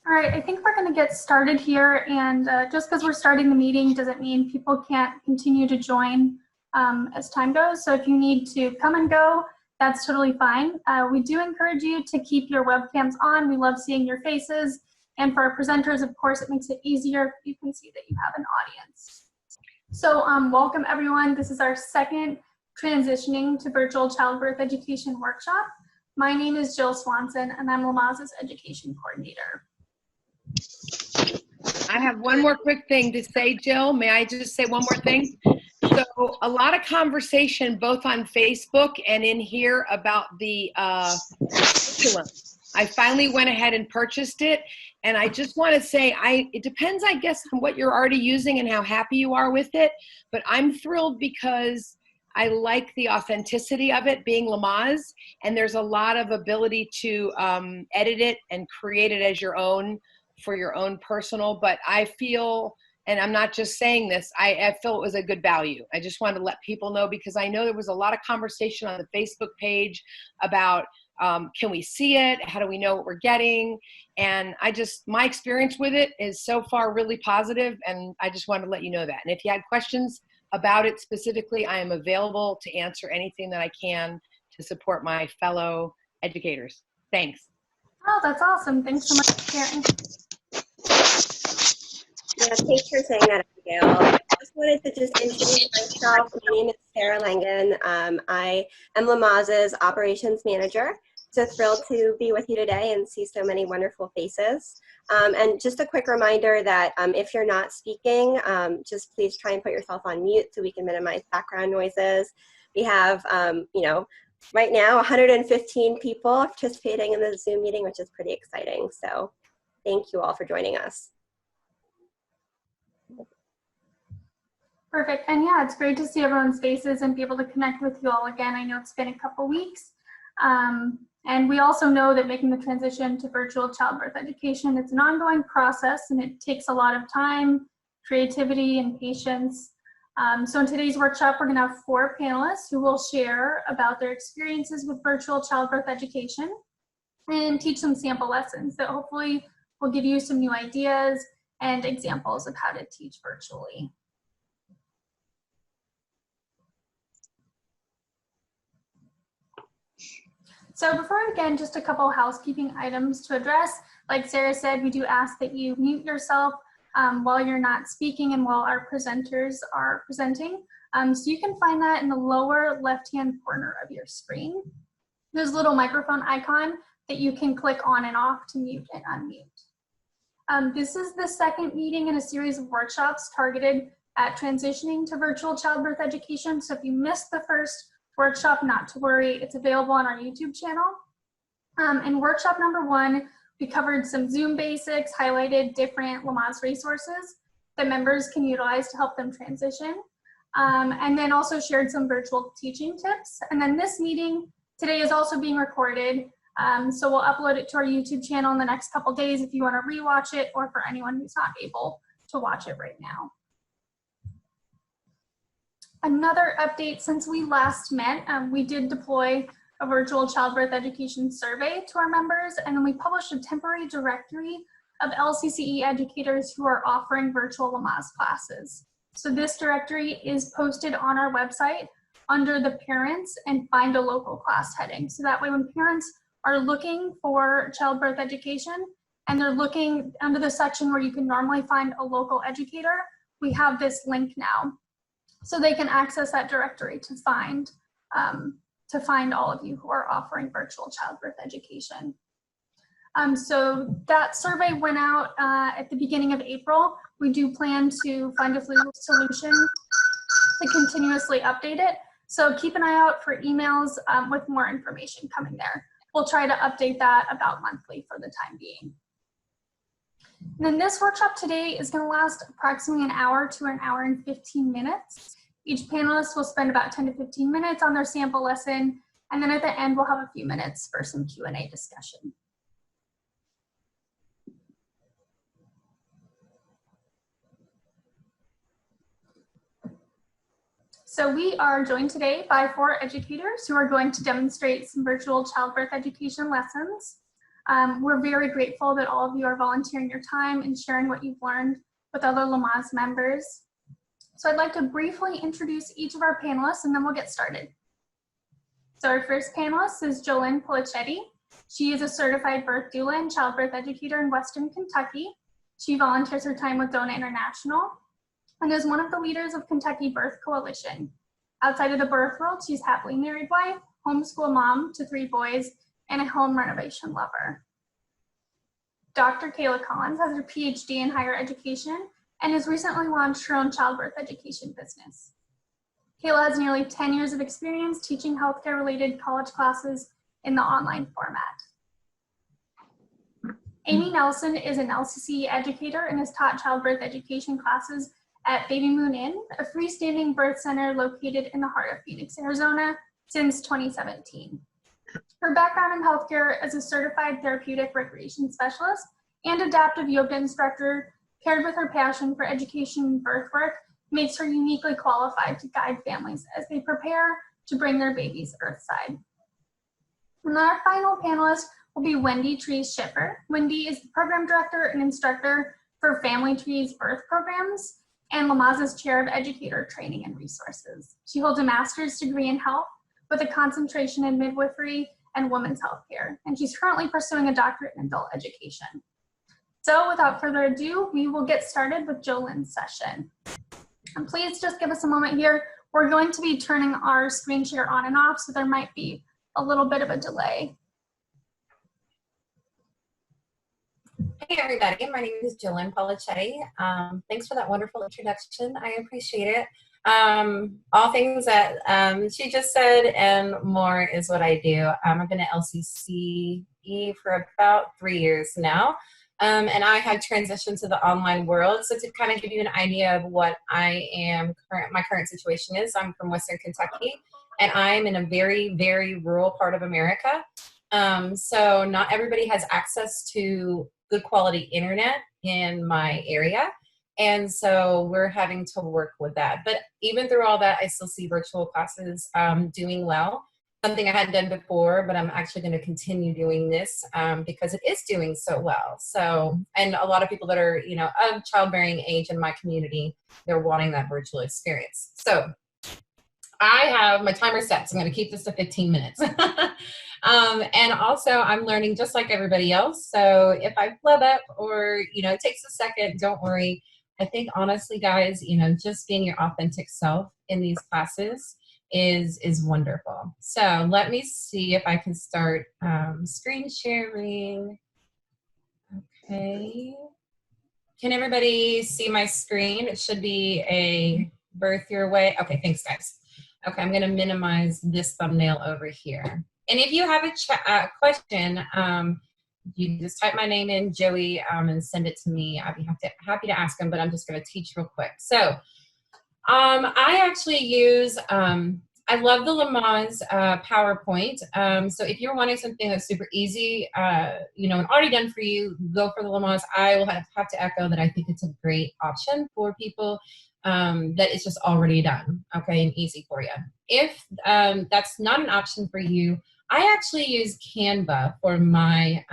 All right, I think we're going to get started here, and just because we're starting the meeting doesn't mean people can't continue to join as time goes. So if you need to come and go, that's totally fine. We do encourage you to keep your webcams on. We love seeing your faces. And for our presenters, of course, it makes it easier if you can see that you have an audience. So welcome, everyone. This is our second Transitioning to Virtual Childbirth Education workshop. My name is Jill Swanson, and I'm Lamaze's Education Coordinator. I have one more quick thing to say, Jill. May I just say one more thing? So a lot of conversation both on Facebook and in here about the curriculum. I finally went ahead and purchased it, and I just want to say it depends, I guess, on what you're already using and how happy you are with it, but I'm thrilled because I like the authenticity of it being Lamaze, and there's a lot of ability to edit it and create it as your own for your own personal, but I feel, and I'm not just saying this, I feel it was a good value. I just wanted to let people know because I know there was a lot of conversation on the Facebook page about can we see it? How do we know what we're getting? And my experience with it is so far really positive, and I just wanted to let you know that. And if you had questions about it specifically, I am available to answer anything that I can to support my fellow educators. Thanks. Oh, that's awesome. Thanks so much for sharing. Yeah, thanks for saying that, Abigail. I just wanted to introduce myself. My name is Sarah Langen. I am Lamaze's operations manager. So thrilled to be with you today and see so many wonderful faces. And just a quick reminder that if you're not speaking, just please try and put yourself on mute so we can minimize background noises. We have, right now 115 people participating in the Zoom meeting, which is pretty exciting. So thank you all for joining us. Perfect. And yeah, it's great to see everyone's faces and be able to connect with you all again. I know it's been a couple weeks. And we also know that making the transition to virtual childbirth education, it's an ongoing process and it takes a lot of time, creativity, and patience. So in today's workshop, we're going to have 4 panelists who will share about their experiences with virtual childbirth education and teach some sample lessons that hopefully will give you some new ideas and examples of how to teach virtually. So before we begin, just a couple housekeeping items to address. Like Sarah said, we do ask that you mute yourself while you're not speaking and while our presenters are presenting. So you can find that in the lower left-hand corner of your screen. There's a little microphone icon that you can click on and off to mute and unmute. This is the second meeting in a series of workshops targeted at transitioning to virtual childbirth education. So if you missed the first workshop, not to worry, it's available on our YouTube channel. In workshop number 1, we covered some Zoom basics, highlighted different Lamaze resources that members can utilize to help them transition, and then also shared some virtual teaching tips. And then this meeting today is also being recorded, so we'll upload it to our YouTube channel in the next couple days if you want to rewatch it or for anyone who's not able to watch it right now. Another update since we last met, we did deploy a virtual childbirth education survey to our members, and then we published a temporary directory of Llcc educators who are offering virtual Lamaze classes. So this directory is posted on our website under the parents and find a local class heading. So that way when parents are looking for childbirth education and they're looking under the section where you can normally find a local educator, we have this link now. So they can access that directory to find all of you who are offering virtual childbirth education. So that survey went out at the beginning of April. We do plan to find a solution to continuously update it. So keep an eye out for emails with more information coming there. We'll try to update that about monthly for the time being. And then this workshop today is going to last approximately an hour to an hour and 15 minutes. Each panelist will spend about 10 to 15 minutes on their sample lesson, and then at the end we'll have a few minutes for some Q&A discussion. So we are joined today by 4 educators who are going to demonstrate some virtual childbirth education lessons. We're very grateful that all of you are volunteering your time and sharing what you've learned with other Lamaze members. So I'd like to briefly introduce each of our panelists and then we'll get started. So our first panelist is Jolene Polichetti. She is a certified birth doula and childbirth educator in Western Kentucky. She volunteers her time with Dona International and is one of the leaders of Kentucky Birth Coalition. Outside of the birth world, she's happily married wife, homeschool mom to 3 boys, and a home renovation lover. Dr. Kayla Collins has her PhD in higher education and has recently launched her own childbirth education business. Kayla has nearly 10 years of experience teaching healthcare-related college classes in the online format. Amy Nelson is an Llcc educator and has taught childbirth education classes at Baby Moon Inn, a freestanding birth center located in the heart of Phoenix, Arizona, since 2017. Her background in healthcare as a certified therapeutic recreation specialist and adaptive yoga instructor, paired with her passion for education and birth work, makes her uniquely qualified to guide families as they prepare to bring their babies earthside. And our final panelist will be Wendy Trees Schiffer. Wendy is the program director and instructor for Family Trees birth programs and Lamaze's chair of educator training and resources. She holds a master's degree in health with a concentration in midwifery and women's health care, and she's currently pursuing a doctorate in adult education. So without further ado, we will get started with Jolene's session. And please just give us a moment here. We're going to be turning our screen share on and off, so there might be a little bit of a delay. Hey everybody, my name is Jolene Polichetti. Thanks for that wonderful introduction. I appreciate it. All things that she just said and more is what I do. I've been at Llcc for about 3 years now. And I have transitioned to the online world. So to kind of give you an idea of what my current situation is, I'm from Western Kentucky and I'm in a very, very rural part of America. So not everybody has access to good quality internet in my area. And so we're having to work with that. But even through all that, I still see virtual classes doing well. Something I hadn't done before, but I'm actually going to continue doing this because it is doing so well. So, and a lot of people that are, of childbearing age in my community, they're wanting that virtual experience. So I have my timer set, so I'm going to keep this to 15 minutes. And also I'm learning just like everybody else. So if I flub up or, it takes a second, don't worry. I think honestly, guys, just being your authentic self in these classes is wonderful. So let me see if I can start screen sharing. Okay. Can everybody see my screen? It should be a birth your way. Okay, thanks guys. Okay, I'm gonna minimize this thumbnail over here. And if you have a question, you just type my name in, Joey, and send it to me. I'd be happy to ask them, but I'm just gonna teach real quick. So I actually use, I love the Lamaze PowerPoint. So if you're wanting something that's super easy, and already done for you, go for the Lamaze. I will have to echo that I think it's a great option for people that it's just already done, okay, and easy for you. If that's not an option for you, I actually use Canva for my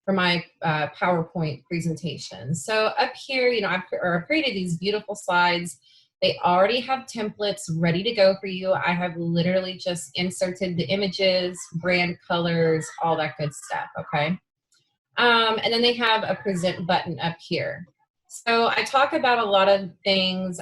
PowerPoint presentation. So up here, I've created these beautiful slides. They already have templates ready to go for you. I have literally just inserted the images, brand colors, all that good stuff, okay? And then they have a present button up here. So I talk about a lot of things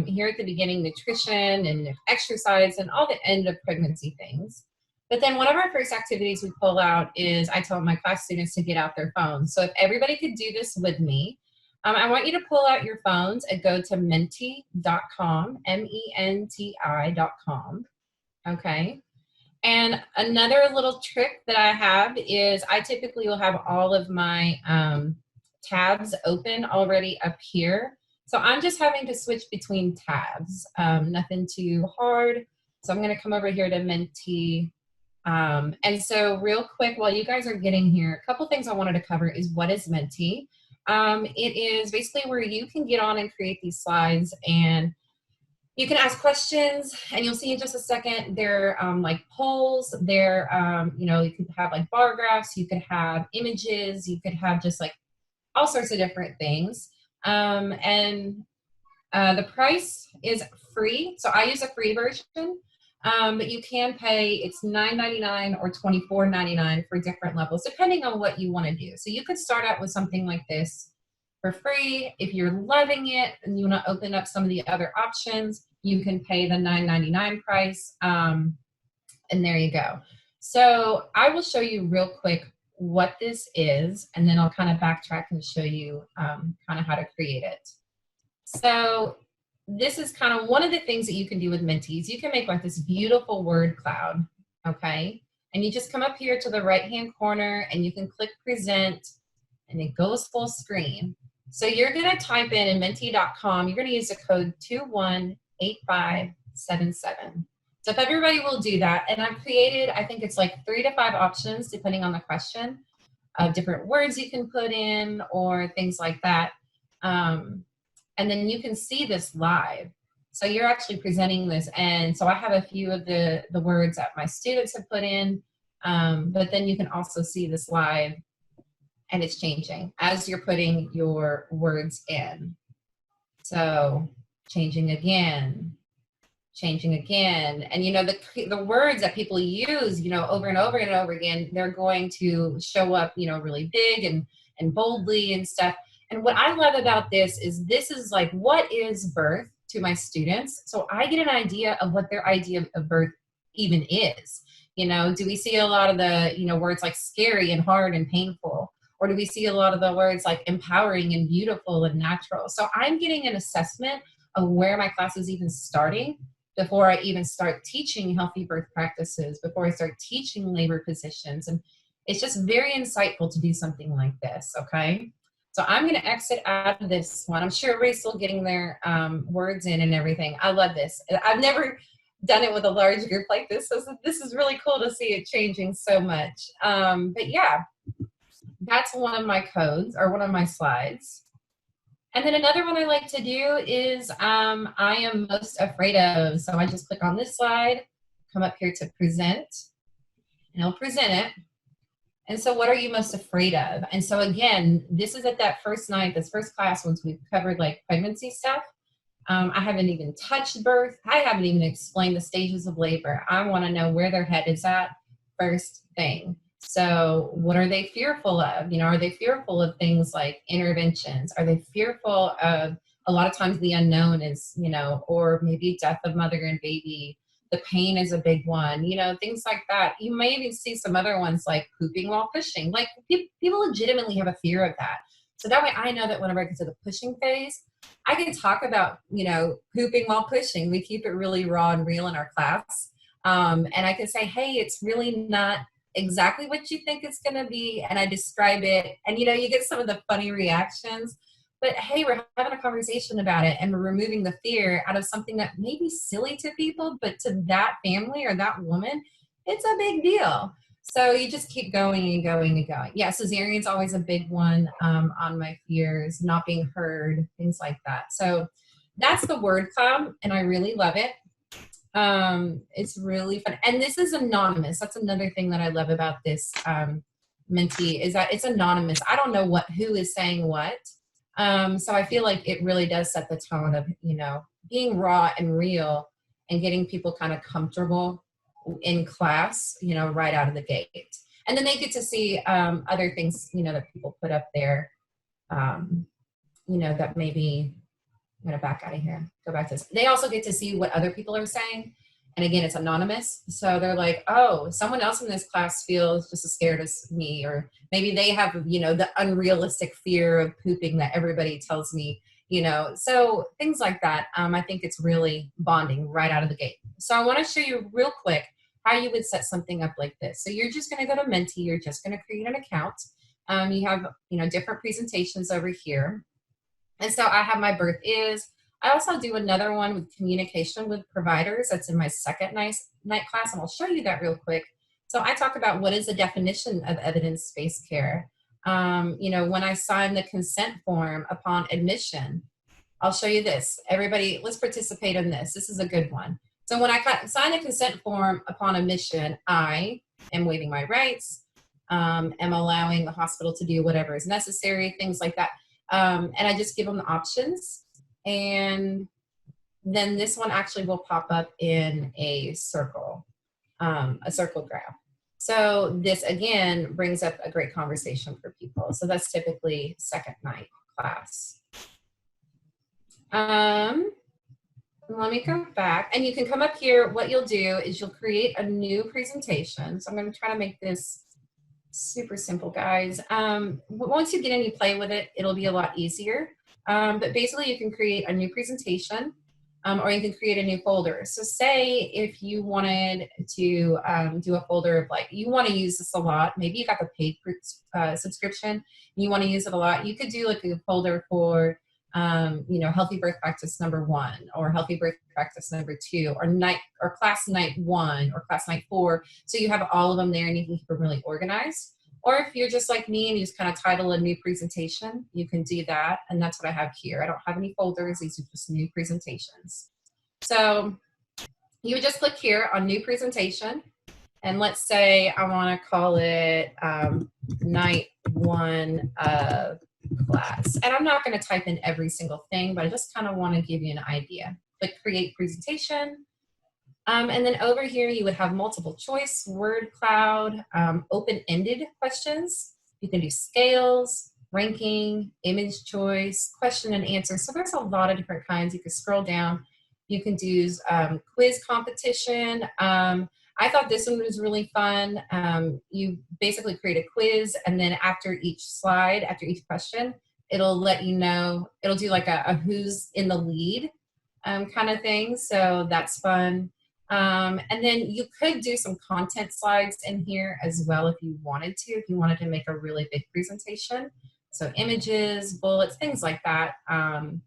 here at the beginning, nutrition and exercise and all the end of pregnancy things. But then one of our first activities we pull out is I tell my class students to get out their phones. So if everybody could do this with me, I want you to pull out your phones and go to menti.com, MENTI.com, okay? And another little trick that I have is I typically will have all of my tabs open already up here. So I'm just having to switch between tabs, nothing too hard. So I'm gonna come over here to Menti. And so real quick, while you guys are getting here, a couple things I wanted to cover is what is Menti? It is basically where you can get on and create these slides and You can ask questions, and you'll see in just a second, they're like polls, they're, you know, you could have like bar graphs, you could have images, you could have just like all sorts of different things. The price is free, so I use a free version, but you can pay, it's $9.99 or $24.99 for different levels, depending on what you want to do. So you could start out with something like this for free. If you're loving it and you want to open up some of the other options, you can pay the $9.99 price, and there you go. So I will show you real quick what this is, and then I'll kind of backtrack and show you kind of how to create it. So this is kind of one of the things that you can do with mentees. You can make like this beautiful word cloud, okay? And you just come up here to the right-hand corner and you can click present, and it goes full screen. So you're gonna type in mentee.com, you're gonna use the code 218577. So if everybody will do that, and I've created, I think it's like 3 to 5 options depending on the question of different words you can put in or things like that. And then you can see this live. So you're actually presenting this, and so I have a few of the words that my students have put in, but then you can also see this live, and it's changing as you're putting your words in. So changing again, and you know, the words that people use, you know, over and over and over again, they're going to show up, you know, really big and boldly and stuff. And what I love about this is like, what is birth to my students? So I get an idea of what their idea of birth even is. You know, do we see a lot of the, you know, words like scary and hard and painful? Or do we see a lot of the words like empowering and beautiful and natural? So I'm getting an assessment of where my class is even starting before I even start teaching healthy birth practices, before I start teaching labor positions. And it's just very insightful to do something like this, okay? So I'm gonna exit out of this one. I'm sure everybody's still getting their words in and everything. I love this. I've never done it with a large group like this, so this is really cool to see it changing so much. But yeah. That's one of my codes, or one of my slides. And then another one I like to do is I am most afraid of. So I just click on this slide, come up here to present, and I'll present it. And so what are you most afraid of? And so again, this is at that first night, this first class, once we've covered like pregnancy stuff. I haven't even touched birth. I haven't even explained the stages of labor. I want to know where their head is at first thing. So what are they fearful of? You know, are they fearful of things like interventions? Are they fearful of, a lot of times the unknown is, you know, or maybe death of mother and baby. The pain is a big one, you know, things like that. You may even see some other ones like pooping while pushing. Like people legitimately have a fear of that. So that way I know that whenever I get to the pushing phase, I can talk about, you know, pooping while pushing. We keep it really raw and real in our class. And I can say, hey, it's really not exactly what you think it's going to be. And I describe it. And, you know, you get some of the funny reactions. But hey, we're having a conversation about it, and we're removing the fear out of something that may be silly to people, but to that family or that woman, it's a big deal. So you just keep going and going and going. Yeah, cesarean's always a big one on my fears, not being heard, things like that. So that's the word cloud, and I really love it. It's really fun. And this is anonymous. That's another thing that I love about this mentee, is that it's anonymous. I don't know who is saying what. So I feel like it really does set the tone of, you know, being raw and real and getting people kind of comfortable in class, you know, right out of the gate. And then they get to see other things, you know, that people put up there, you know, that maybe, I'm going to back out of here, go back to this. They also get to see what other people are saying. And again, it's anonymous. So they're like, oh, someone else in this class feels just as scared as me. Or maybe they have, you know, the unrealistic fear of pooping that everybody tells me, you know. So things like that. I think it's really bonding right out of the gate. So I want to show you real quick how you would set something up like this. So you're just going to go to Mentee. You're just going to create an account. You have, you know, different presentations over here. And so I have my birth is. I also do another one with communication with providers. That's in my second night class, and I'll show you that real quick. So I talk about what is the definition of evidence-based care. You know, when I sign the consent form upon admission, I'll show you this. Everybody, let's participate in this. This is a good one. So when I sign the consent form upon admission, I am waiving my rights, am allowing the hospital to do whatever is necessary, things like that. And I just give them the options. And then this one actually will pop up in a circle graph. So this, again, brings up a great conversation for people. So that's typically second night class. Let me go back, and you can come up here. What you'll do is you'll create a new presentation. So I'm going to try to make this super simple, guys. Once you get in, you play with it, it'll be a lot easier. But basically, you can create a new presentation, or you can create a new folder. So say if you wanted to do a folder of, like, you want to use this a lot. Maybe you got the paid subscription, and you want to use it a lot. You could do like a folder for healthy birth practice number 1, or healthy birth practice number 2, or class night 1, or class night 4. So you have all of them there, and you can keep them really organized. Or if you're just like me and you just kind of title a new presentation, you can do that. And that's what I have here. I don't have any folders. These are just new presentations. So you would just click here on new presentation. And let's say I want to call it night 1 of class. And I'm not going to type in every single thing, but I just kind of want to give you an idea. Click create presentation. And then over here, you would have multiple choice, word cloud, open-ended questions. You can do scales, ranking, image choice, question and answer. So there's a lot of different kinds. You can scroll down. You can do quiz competition. I thought this one was really fun. You basically create a quiz, and then after each slide, after each question, it'll let you know, it'll do like a who's in the lead kind of thing. So that's fun. And then you could do some content slides in here as well if you wanted to make a really big presentation. So images, bullets, things like that. And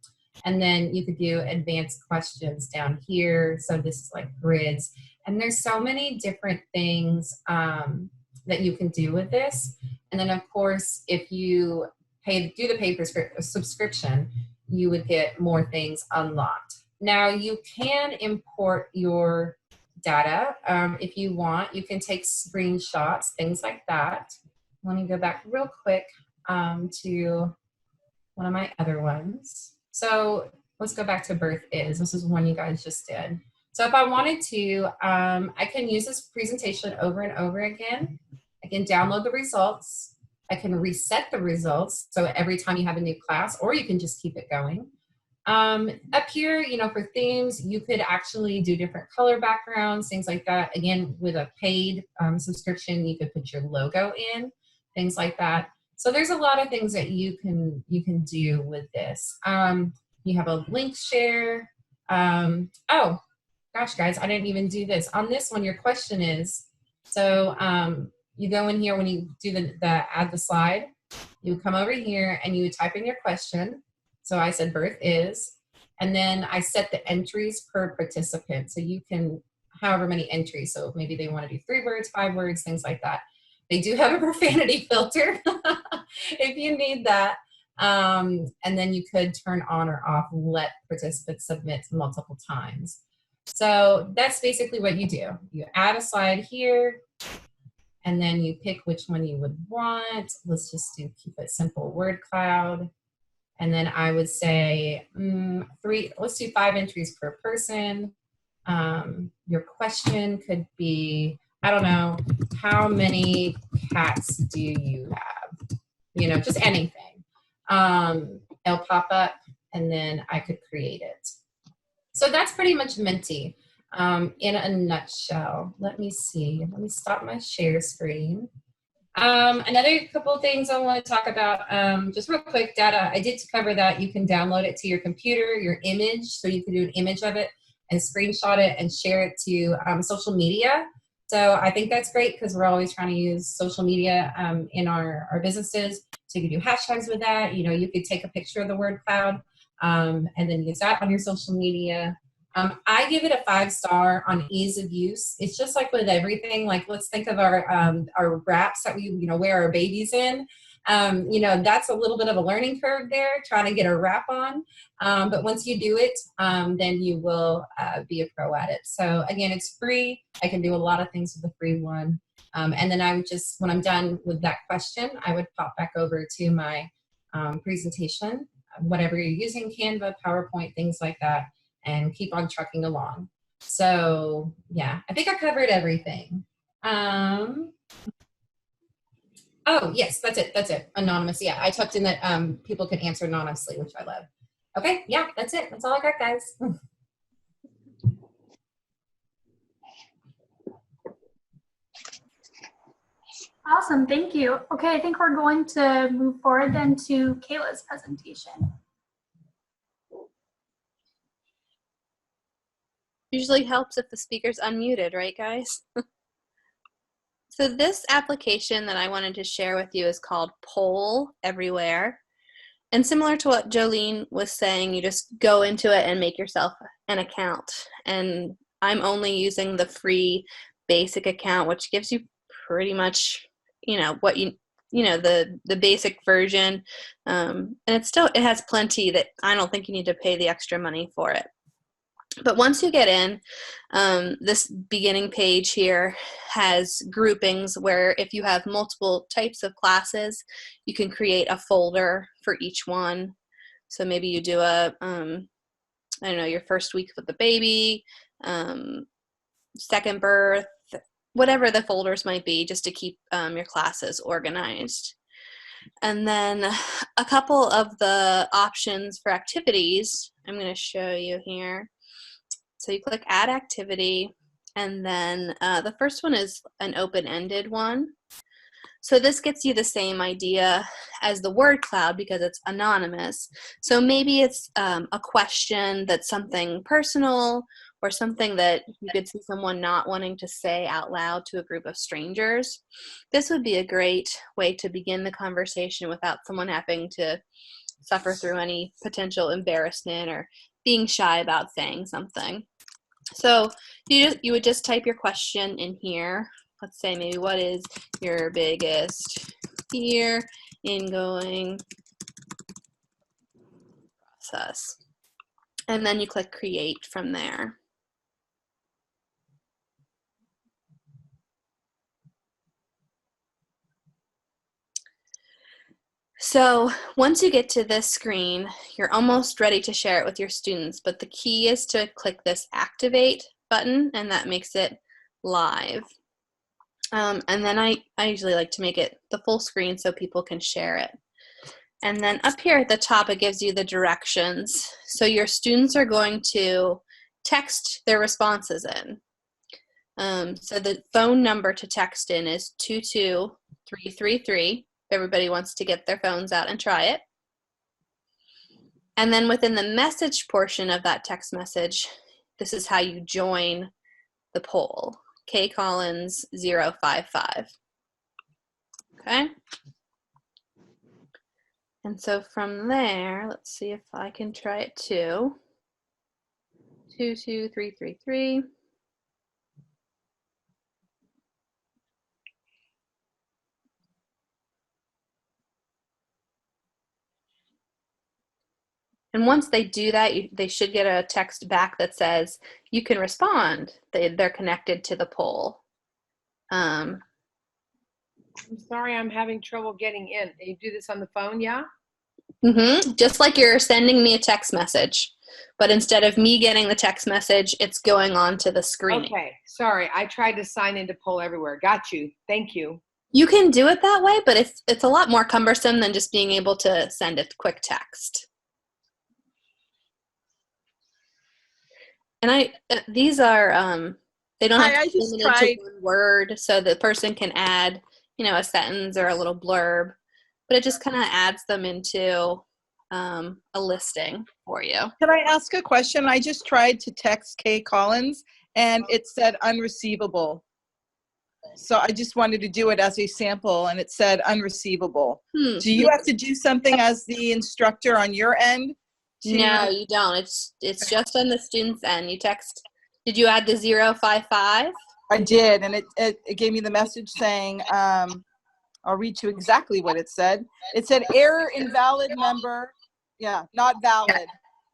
then you could do advanced questions down here. So this is like grids. And there's so many different things that you can do with this. And then, of course, if you do the paid subscription, you would get more things unlocked. Now, you can import your data if you want. You can take screenshots, things like that. Let me go back real quick to one of my other ones. So let's go back to birth is. This is one you guys just did. So if I wanted to, I can use this presentation over and over again. I can download the results. I can reset the results. So every time you have a new class, or you can just keep it going. Up here, for themes, you could actually do different color backgrounds, things like that. Again, with a paid subscription, you could put your logo in, things like that. So there's a lot of things that you can do with this. You have a link share. Oh, gosh, guys, I didn't even do this. On this one, your question is, so you go in here when you do the add the slide, you come over here and you type in your question. So I said birth is, and then I set the entries per participant. So you can, however many entries. So maybe they want to do 3 words, 5 words, things like that. They do have a profanity filter if you need that. And then you could turn on or off, let participants submit multiple times. So that's basically what you do. You add a slide here, and then you pick which one you would want. Let's just keep it simple, word cloud. And then I would say let's do 5 entries per person. Your question could be, I don't know, how many cats do you have? Just anything. It'll pop up, and then I could create it. So that's pretty much Menti in a nutshell. Let me see. Let me stop my share screen. Another couple of things I want to talk about, just real quick, data. I did cover that. You can download it to your computer, your image, so you can do an image of it and screenshot it and share it to social media. So I think that's great because we're always trying to use social media in our businesses. So you can do hashtags with that. You could take a picture of the word cloud and then use that on your social media. I give it a 5-star on ease of use. It's just like with everything. Like, let's think of our wraps that we wear our babies in. You know, that's a little bit of a learning curve there, trying to get a wrap on. But once you do it, then you will be a pro at it. So again, it's free. I can do a lot of things with the free one. And then I would just, when I'm done with that question, I would pop back over to my presentation, whatever you're using, Canva, PowerPoint, things like that, and keep on trucking along. So yeah, I think I covered everything. Oh, yes, that's it. That's it. Anonymous. Yeah, I tucked in that people can answer anonymously, which I love. Okay, yeah, that's it. That's all I got, guys. Awesome, thank you. Okay, I think we're going to move forward then to Kayla's presentation. Usually helps if the speaker's unmuted, right, guys? So this application that I wanted to share with you is called Poll Everywhere. And similar to what Jolene was saying, you just go into it and make yourself an account. And I'm only using the free basic account, which gives you pretty much, you know, what you know, the basic version. And it has plenty that I don't think you need to pay the extra money for it. But once you get in, this beginning page here has groupings where if you have multiple types of classes, you can create a folder for each one. So maybe you do a, I don't know, your first week with the baby, second birth, whatever the folders might be, just to keep your classes organized. And then a couple of the options for activities, I'm going to show you here. So you click Add Activity, and then the first one is an open-ended one. So this gets you the same idea as the word cloud because it's anonymous. So maybe it's a question that's something personal or something that you could see someone not wanting to say out loud to a group of strangers. This would be a great way to begin the conversation without someone having to suffer through any potential embarrassment or being shy about saying something. So you would just type your question in here. Let's say maybe, what is your biggest fear in going process? And then you click create from there. So once you get to this screen, you're almost ready to share it with your students, but the key is to click this activate button, and that makes it live. And then I usually like to make it the full screen so people can share it. And then up here at the top, it gives you the directions. So your students are going to text their responses in. So the phone number to text in is 22333. Everybody wants to get their phones out and try it. And then within the message portion of that text message, this is how you join the poll. Kay Collins 055. Okay. And so from there, let's see if I can try it too. 22333. And once they do that, they should get a text back that says, you can respond. They're connected to the poll. I'm sorry, I'm having trouble getting in. You do this on the phone, yeah? Mm-hmm. Just like you're sending me a text message. But instead of me getting the text message, it's going on to the screen. Okay, sorry. I tried to sign into Poll Everywhere. Got you. Thank you. You can do it that way, but it's a lot more cumbersome than just being able to send a quick text. And these are, they don't have to be limited to one word, so the person can add, you know, a sentence or a little blurb, but it just kind of adds them into a listing for you. Can I ask a question? I just tried to text Kay Collins and it said unreceivable. So I just wanted to do it as a sample and it said unreceivable. Do you have to do something as the instructor on your end? No, you don't. It's just on the student's end. You text. Did you add the 055? I did, and it gave me the message saying I'll read you exactly what it said. It said error, invalid number. Yeah, not valid.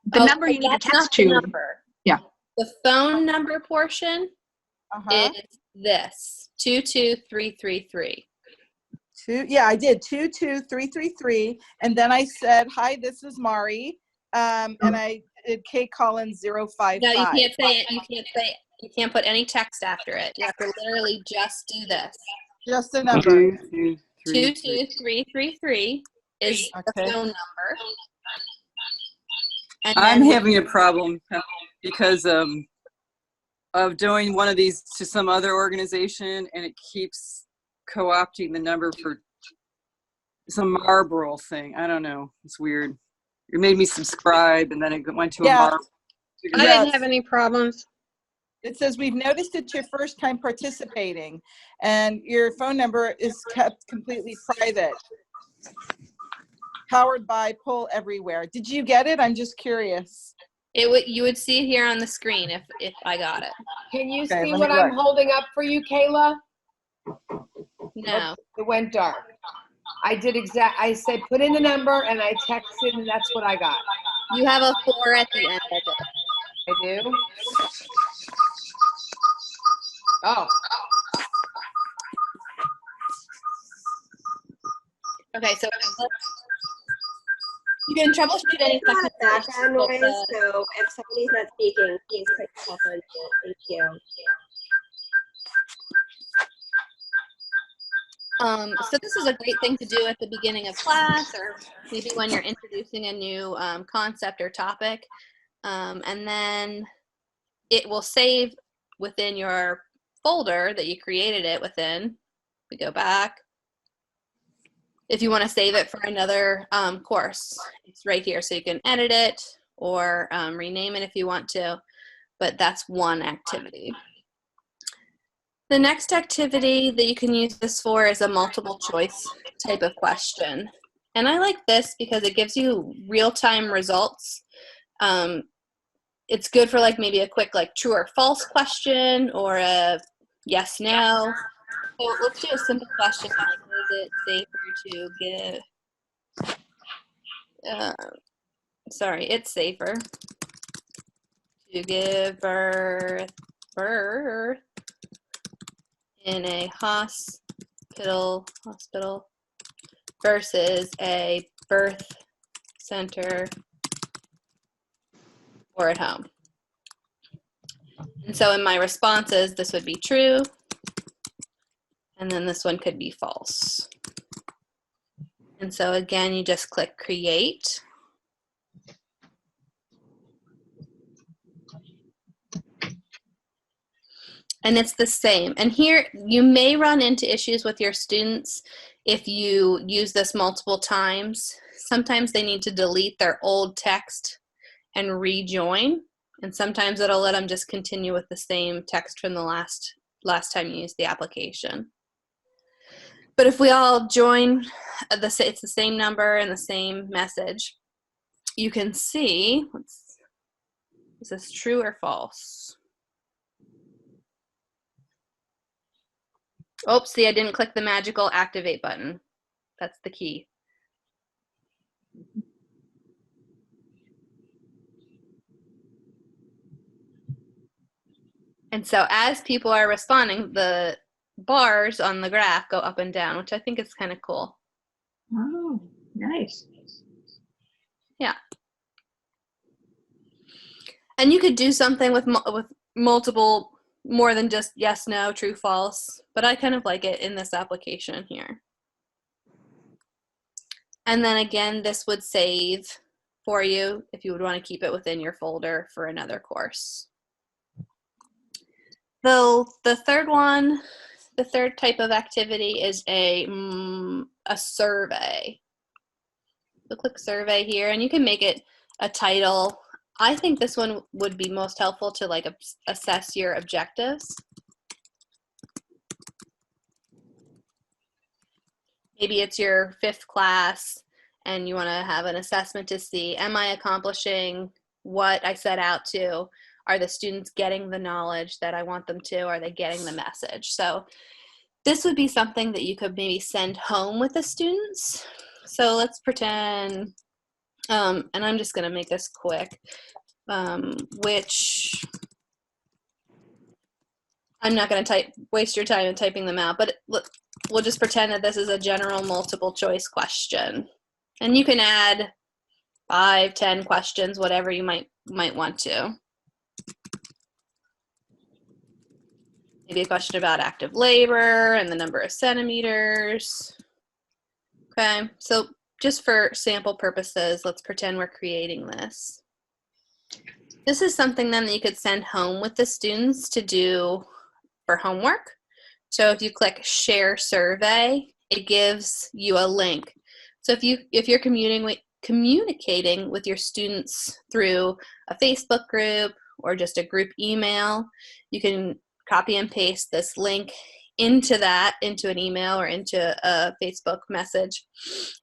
The number you need to that's not text the to. number. Yeah. The phone number portion Uh-huh. is this 22333. Yeah, I did 22333, and then I said, "Hi, this is Mari," and I did K Collins 055. No, you can't say it. You can't say it. You can't put any text after it. You have to literally just do this. Just a number. 22333 is the Okay. phone number. And I'm then having a problem because of doing one of these to some other organization, and it keeps co-opting the number for some Marlboro thing. I don't know. It's weird. It made me subscribe, and then it went to a Marlboro. I didn't have any problems. It says, we've noticed it's your first time participating, and your phone number is kept completely private. Powered by Poll Everywhere. Did you get it? I'm just curious. you would see it here on the screen if I got it. Can you Okay, see let what me I'm look. holding up for you, Kayla? No. It went dark. I said put in the number and I texted and that's what I got. You have a 4 at the end of it. I do? Oh, Okay, so you can troubleshoot any There's a lot of background technical noise, issues, so if somebody's not speaking, please put yourself on mute. Thank you. so this is a great thing to do at the beginning of class, or maybe when you're introducing a new concept or topic. And then it will save within your folder that you created it within. We go back. If you want to save it for another course, it's right here. So you can edit it or rename it if you want to, but that's one activity. The next activity that you can use this for is a multiple choice type of question. And I like this because it gives you real-time results. It's good for like maybe a quick like true or false question or a yes, no. So let's do a simple question like, is it safer to give, it's safer to give birth in a hospital versus a birth center or at home. And so in my responses, this would be true. And then this one could be false. And so again, you just click create. And it's the same. And here you may run into issues with your students if you use this multiple times. Sometimes they need to delete their old text and rejoin. And sometimes it'll let them just continue with the same text from the last time you used the application. But if we all join, it's the same number and the same message, you can see, is this true or false? Oops, see, I didn't click the magical activate button. That's the key. And so as people are responding, the bars on the graph go up and down, which I think is kind of cool. Oh, nice. Yeah. And you could do something with multiple, more than just yes, no, true, false, but I kind of like it in this application here. And then again, this would save for you if you would want to keep it within your folder for another course. So the third one, the third type of activity is a survey. So click survey here and you can make it a title. I think this one would be most helpful to like assess your objectives. Maybe it's your 5th class and you want to have an assessment to see, am I accomplishing what I set out to? Are the students getting the knowledge that I want them to? Are they getting the message? So this would be something that you could maybe send home with the students. So let's pretend, and I'm just going to make this quick, which I'm not going to waste your time in typing them out, but we'll just pretend that this is a general multiple choice question. And you can add 5, 10 questions, whatever you might want to. Maybe a question about active labor and the number of centimeters. Okay, so just for sample purposes, let's pretend we're creating this. This is something then that you could send home with the students to do for homework. So if you click Share Survey, it gives you a link. So if you're communicating with your students through a Facebook group or just a group email, you can copy and paste this link into an email or into a Facebook message,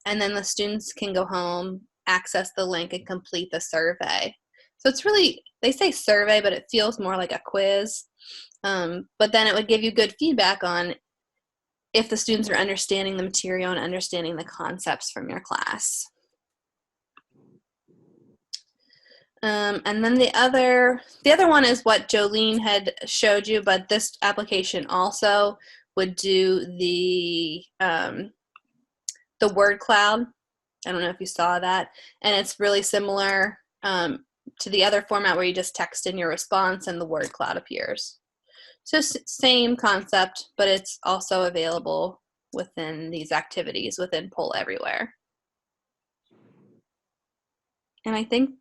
and then the students can go home, access the link, and complete the survey. So it's really, they say survey, but it feels more like a quiz. But then it would give you good feedback on if the students are understanding the material and understanding the concepts from your class. And then the other one is what Jolene had showed you, but this application also would do the word cloud. I don't know if you saw that. And it's really similar to the other format where you just text in your response and the word cloud appears. So same concept, but it's also available within these activities within Poll Everywhere. And I think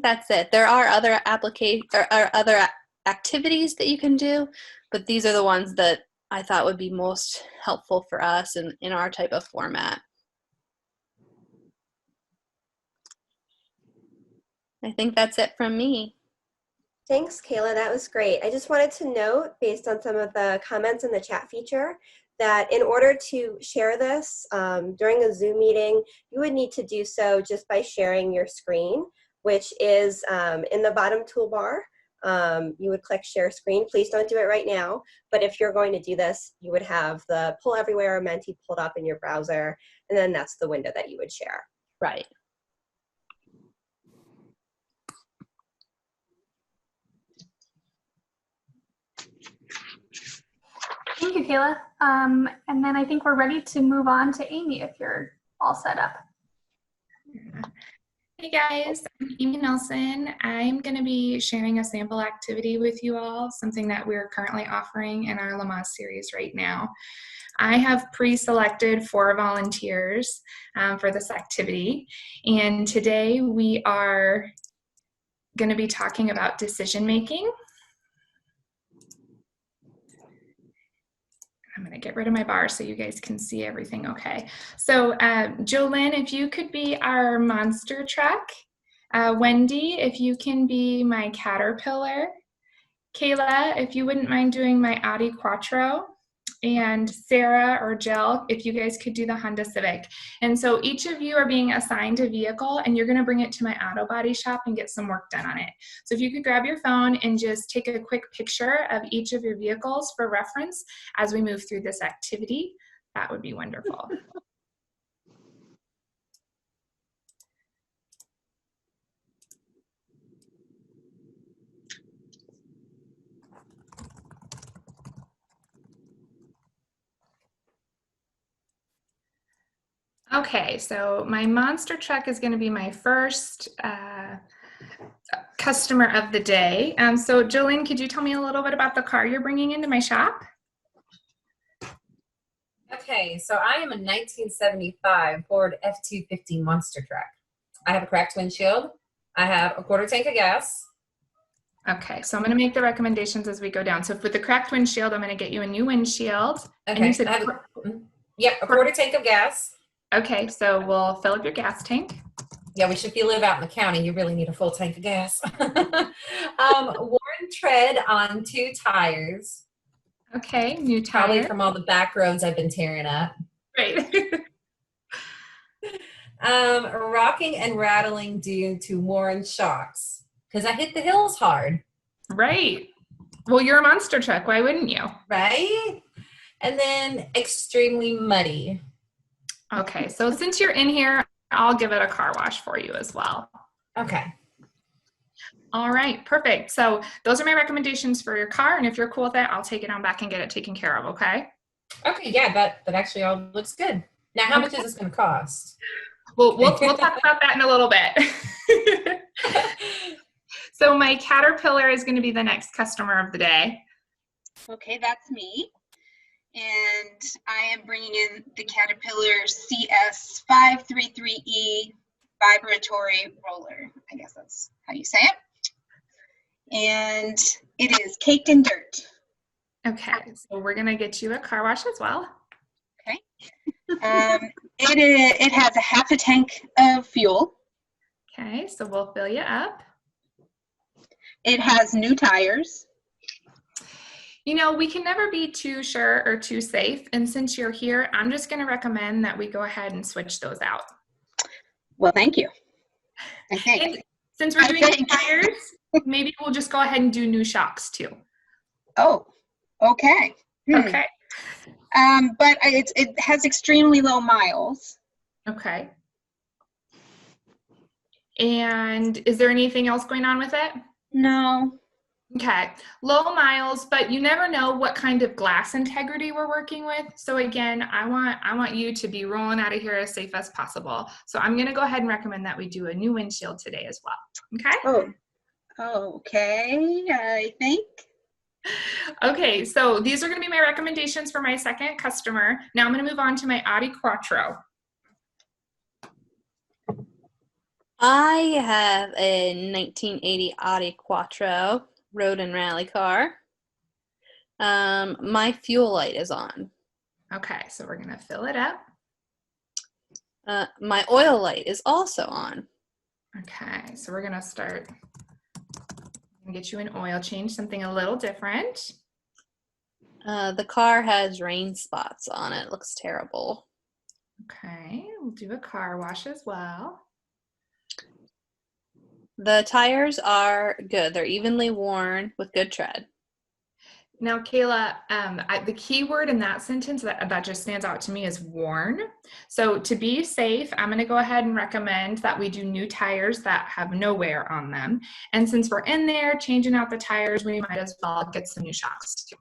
that's it. There are other other activities that you can do, but these are the ones that I thought would be most helpful for us in our type of format. I think that's it from me. Thanks, Kayla. That was great. I just wanted to note, based on some of the comments in the chat feature, that in order to share this during a Zoom meeting, you would need to do so just by sharing your screen, which is in the bottom toolbar. You would click Share Screen. Please don't do it right now, but if you're going to do this, you would have the Poll Everywhere or Menti pulled up in your browser, and then that's the window that you would share. Right. Thank you, Kayla. And then I think we're ready to move on to Amy if you're all set up. Hey guys, I'm Amy Nelson. I'm going to be sharing a sample activity with you all, something that we're currently offering in our Lamaze series right now. I have pre-selected 4 volunteers for this activity, and today we are going to be talking about decision making. I'm going to get rid of my bar so you guys can see everything okay. So Jolene, if you could be our monster truck. Wendy, if you can be my caterpillar. Kayla, if you wouldn't mind doing my Audi Quattro. And Sarah or Jill, if you guys could do the Honda Civic. And so each of you are being assigned a vehicle, and you're going to bring it to my auto body shop and get some work done on it. So if you could grab your phone and just take a quick picture of each of your vehicles for reference as we move through this activity, that would be wonderful. Okay, so my monster truck is going to be my first customer of the day. So Jolene, could you tell me a little bit about the car you're bringing into my shop? Okay, so I am a 1975 Ford F-250 monster truck. I have a cracked windshield. I have a quarter tank of gas. Okay, so I'm going to make the recommendations as we go down. So with the cracked windshield, I'm going to get you a new windshield. Okay, and you said, a quarter tank of gas. Okay, so we'll fill up your gas tank. Yeah, if you live out in the county, you really need a full tank of gas. Worn tread on 2 tires. Okay, new tire. Probably from all the back roads I've been tearing up. Right. Rocking and rattling due to worn shocks. Because I hit the hills hard. Right. Well, you're a monster truck. Why wouldn't you? Right? and then extremely muddy. Okay, so since you're in here, I'll give it a car wash for you as well. Okay. All right, perfect. So those are my recommendations for your car, and if you're cool with it, I'll take it on back and get it taken care of, okay? Okay, yeah, that actually all looks good. Now, how much is this going to cost? Well, we'll talk about that in a little bit. So my Caterpillar is going to be the next customer of the day. Okay, that's me. And I am bringing in the Caterpillar CS533E vibratory roller. I guess that's how you say it. And it is caked in dirt. Okay, so we're going to get you a car wash as well. Okay. It has a half a tank of fuel. Okay, so we'll fill you up. It has new tires. You know, we can never be too sure or too safe. And since you're here, I'm just going to recommend that we go ahead and switch those out. Well, thank you. I think. And since we're doing tires, maybe we'll just go ahead and do new shocks too. Oh, okay. Okay. But it has extremely low miles. Okay. And is there anything else going on with it? No. Okay, low miles, but you never know what kind of glass integrity we're working with. So again, I want you to be rolling out of here as safe as possible. So I'm going to go ahead and recommend that we do a new windshield today as well. Okay? Oh, okay, I think. Okay, so these are going to be my recommendations for my second customer. Now I'm going to move on to my Audi Quattro. I have a 1980 Audi Quattro road and rally car. My fuel light is on. Okay, so we're going to fill it up. My oil light is also on. Okay, so we're going to start and get you an oil change, something a little different. The car has rain spots on it. It looks terrible. Okay, we'll do a car wash as well. The tires are good. They're evenly worn with good tread. Now, Kayla, the key word in that sentence that just stands out to me is worn. So to be safe, I'm going to go ahead and recommend that we do new tires that have no wear on them. And since we're in there changing out the tires, we might as well get some new shocks too.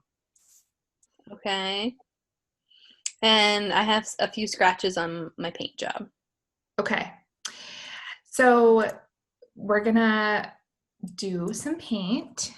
Okay. And I have a few scratches on my paint job. Okay. So we're going to do some paint.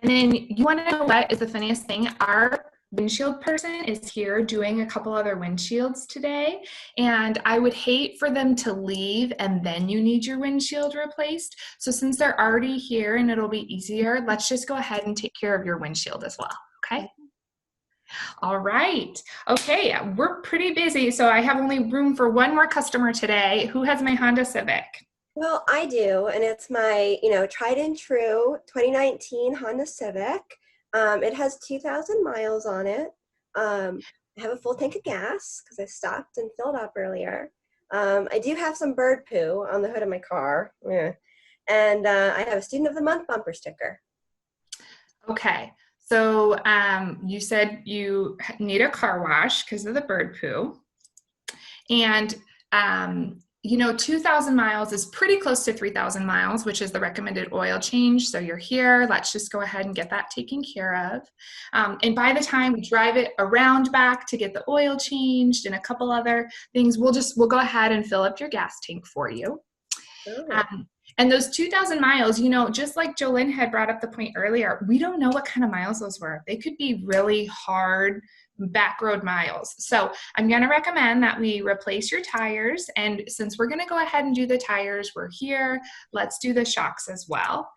And then you want to know what is the funniest thing? Our windshield person is here doing a couple other windshields today, and I would hate for them to leave and then you need your windshield replaced. So since they're already here and it'll be easier, let's just go ahead and take care of your windshield as well, okay? All right. Okay, we're pretty busy, so I have only room for one more customer today. Who has my Honda Civic? Well, I do, and it's my, tried and true 2019 Honda Civic. It has 2,000 miles on it. I have a full tank of gas because I stopped and filled up earlier. I do have some bird poo on the hood of my car. Yeah. And I have a Student of the Month bumper sticker. Okay. So you said you need a car wash because of the bird poo. And 2,000 miles is pretty close to 3,000 miles, which is the recommended oil change. So you're here. Let's just go ahead and get that taken care of. And by the time we drive it around back to get the oil changed and a couple other things, we'll go ahead and fill up your gas tank for you. And those 2,000 miles, just like Jolynn had brought up the point earlier, we don't know what kind of miles those were. They could be really hard back road miles. So I'm going to recommend that we replace your tires. And since we're going to go ahead and do the tires, we're here. Let's do the shocks as well.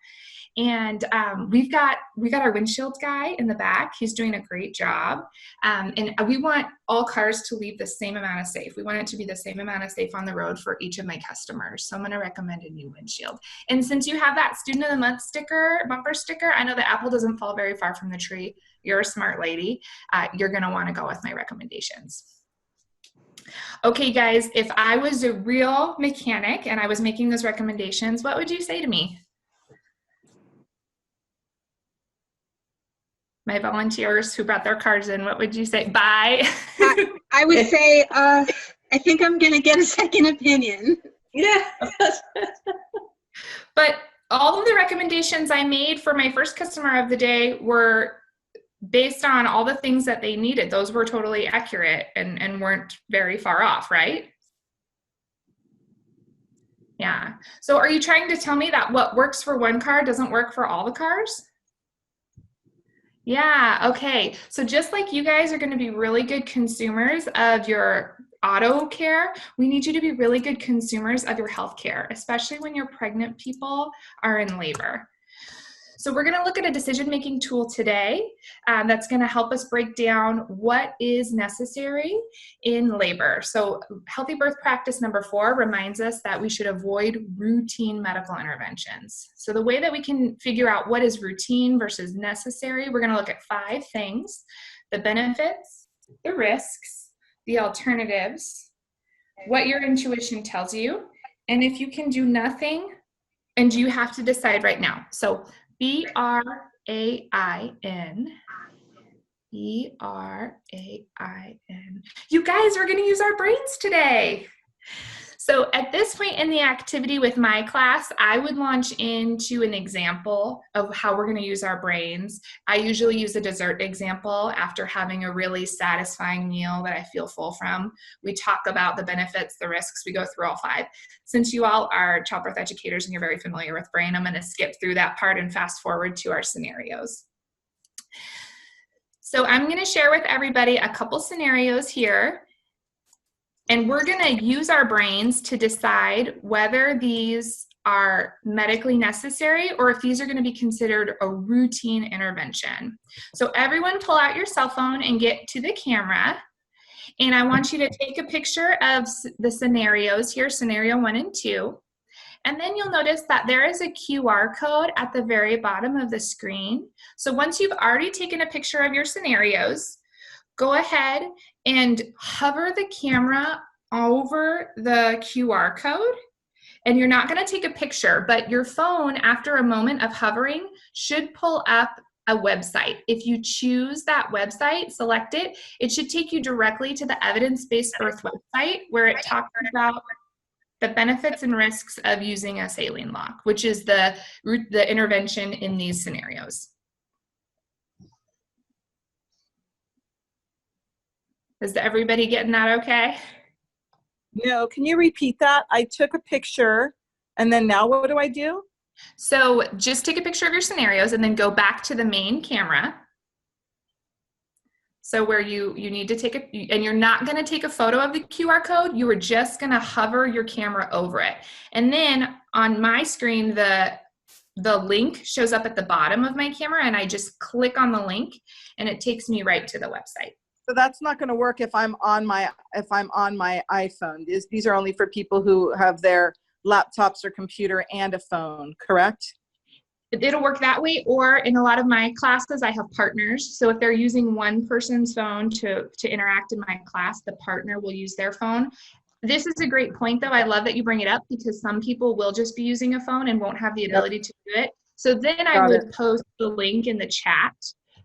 And we got our windshield guy in the back. He's doing a great job. And we want all cars to leave the same amount of safe. We want it to be the same amount of safe on the road for each of my customers. So I'm going to recommend a new windshield. And since you have that Student of the Month bumper sticker, I know the apple doesn't fall very far from the tree. You're a smart lady. You're going to want to go with my recommendations. Okay, guys, if I was a real mechanic and I was making those recommendations, what would you say to me? My volunteers who brought their cards in, what would you say? Bye. I would say, I think I'm going to get a second opinion. Yeah. But all of the recommendations I made for my first customer of the day were based on all the things that they needed. Those were totally accurate and weren't very far off, right? Yeah. So are you trying to tell me that what works for one car doesn't work for all the cars? Yeah, okay. So just like you guys are going to be really good consumers of your auto care, we need you to be really good consumers of your health care, especially when your pregnant people are in labor. So we're going to look at a decision-making tool today that's going to help us break down what is necessary in labor. So healthy birth practice number 4 reminds us that we should avoid routine medical interventions. So the way that we can figure out what is routine versus necessary, we're going to look at 5 things: the benefits, the risks, the alternatives, what your intuition tells you, and if you can do nothing, and you have to decide right now. So B-R-A-I-N. E-R-A-I-N. You guys are going to use our brains today. So at this point in the activity with my class, I would launch into an example of how we're going to use our brains. I usually use a dessert example after having a really satisfying meal that I feel full from. We talk about the benefits, the risks, we go through all 5. Since you all are childbirth educators and you're very familiar with brain, I'm going to skip through that part and fast forward to our scenarios. So I'm going to share with everybody a couple scenarios here. And we're going to use our brains to decide whether these are medically necessary or if these are going to be considered a routine intervention. So everyone pull out your cell phone and get to the camera. And I want you to take a picture of the scenarios here, scenario 1 and 2. And then you'll notice that there is a QR code at the very bottom of the screen. So once you've already taken a picture of your scenarios, go ahead and hover the camera over the QR code. And you're not going to take a picture, but your phone, after a moment of hovering, should pull up a website. If you choose that website, select it, it should take you directly to the evidence-based birth website where it talks about the benefits and risks of using a saline lock, which is the intervention in these scenarios. Is everybody getting that okay? No, can you repeat that? I took a picture, and then now what do I do? So just take a picture of your scenarios and then go back to the main camera. So where you need to take and you're not going to take a photo of the QR code, you are just going to hover your camera over it. And then on my screen, the link shows up at the bottom of my camera, and I just click on the link and it takes me right to the website. So that's not going to work if I'm on my iPhone. These are only for people who have their laptops or computer and a phone, correct? It'll work that way, or in a lot of my classes, I have partners. So if they're using one person's phone to interact in my class, the partner will use their phone. This is a great point, though. I love that you bring it up because some people will just be using a phone and won't have the ability to do it. So then I would post the link in the chat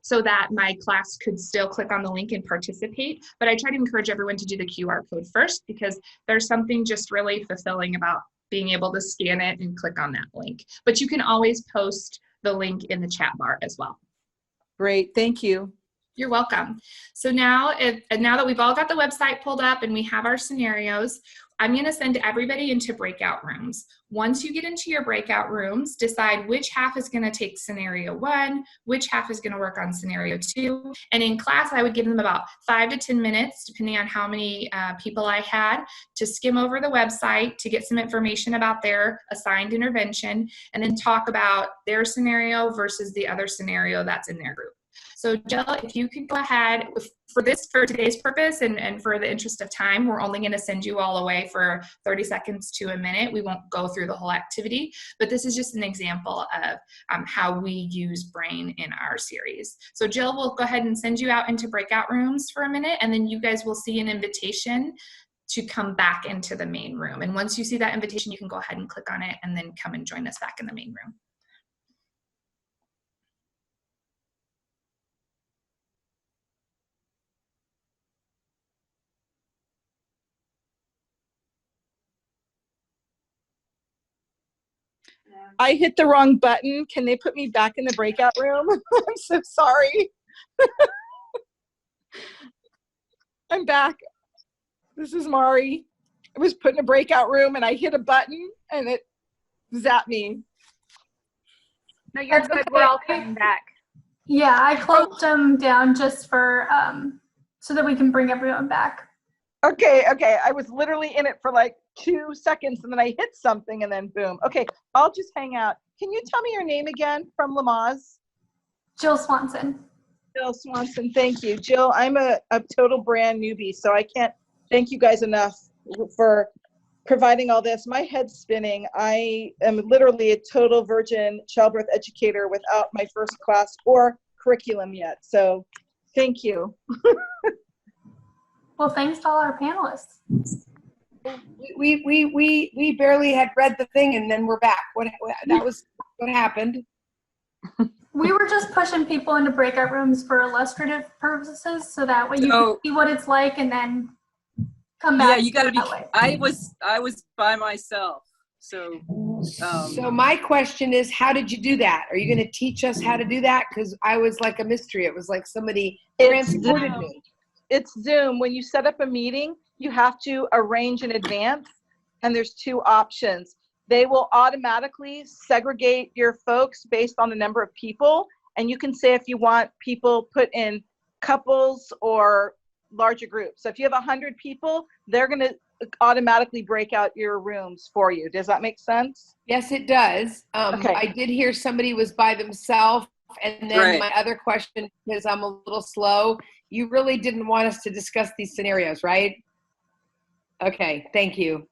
so that my class could still click on the link and participate. But I try to encourage everyone to do the QR code first because there's something just really fulfilling about being able to scan it and click on that link. But you can always post the link in the chat bar as well. Great, thank you. You're welcome. So now that we've all got the website pulled up and we have our scenarios, I'm going to send everybody into breakout rooms. Once you get into your breakout rooms, decide which half is going to take scenario 1, which half is going to work on scenario 2. And in class, I would give them about 5 to 10 minutes, depending on how many people I had, to skim over the website to get some information about their assigned intervention, and then talk about their scenario versus the other scenario that's in their group. So Jill, if you could go ahead for today's purpose and for the interest of time, we're only going to send you all away for 30 seconds to a minute. We won't go through the whole activity, but this is just an example of how we use brain in our series. So Jill, we'll go ahead and send you out into breakout rooms for a minute, and then you guys will see an invitation to come back into the main room. And once you see that invitation, you can go ahead and click on it and then come and join us back in the main room. I hit the wrong button. Can they put me back in the breakout room? I'm so sorry. I'm back. This is Mari. I was put in a breakout room and I hit a button and it zapped me. No, you're good. We're all coming back. Yeah, I closed them down just for so that we can bring everyone back. Okay. I was literally in it for like 2 seconds and then I hit something and then boom. Okay, I'll just hang out. Can you tell me your name again from Lamaze? Jill Swanson. Jill Swanson, thank you. Jill, I'm a total brand newbie, so I can't thank you guys enough for providing all this. My head's spinning. I am literally a total virgin childbirth educator without my first class or curriculum yet. So thank you. Well, thanks to all our panelists. We barely had read the thing and then we're back. That was what happened. We were just pushing people into breakout rooms for illustrative purposes, so that way you can see what it's like and then come back. Yeah, you got to be. I was by myself, so. So my question is, how did you do that? Are you going to teach us how to do that? Because I was like a mystery. It was like somebody transported me. It's Zoom. When you set up a meeting, you have to arrange in advance, and there's 2 options. They will automatically segregate your folks based on the number of people, and you can say if you want people put in couples or larger groups. So if you have 100 people, they're going to automatically break out your rooms for you. Does that make sense? Yes, it does. Okay. I did hear somebody was by themselves, and then my other question, because I'm a little slow, you really didn't want us to discuss these scenarios, right? Okay, thank you.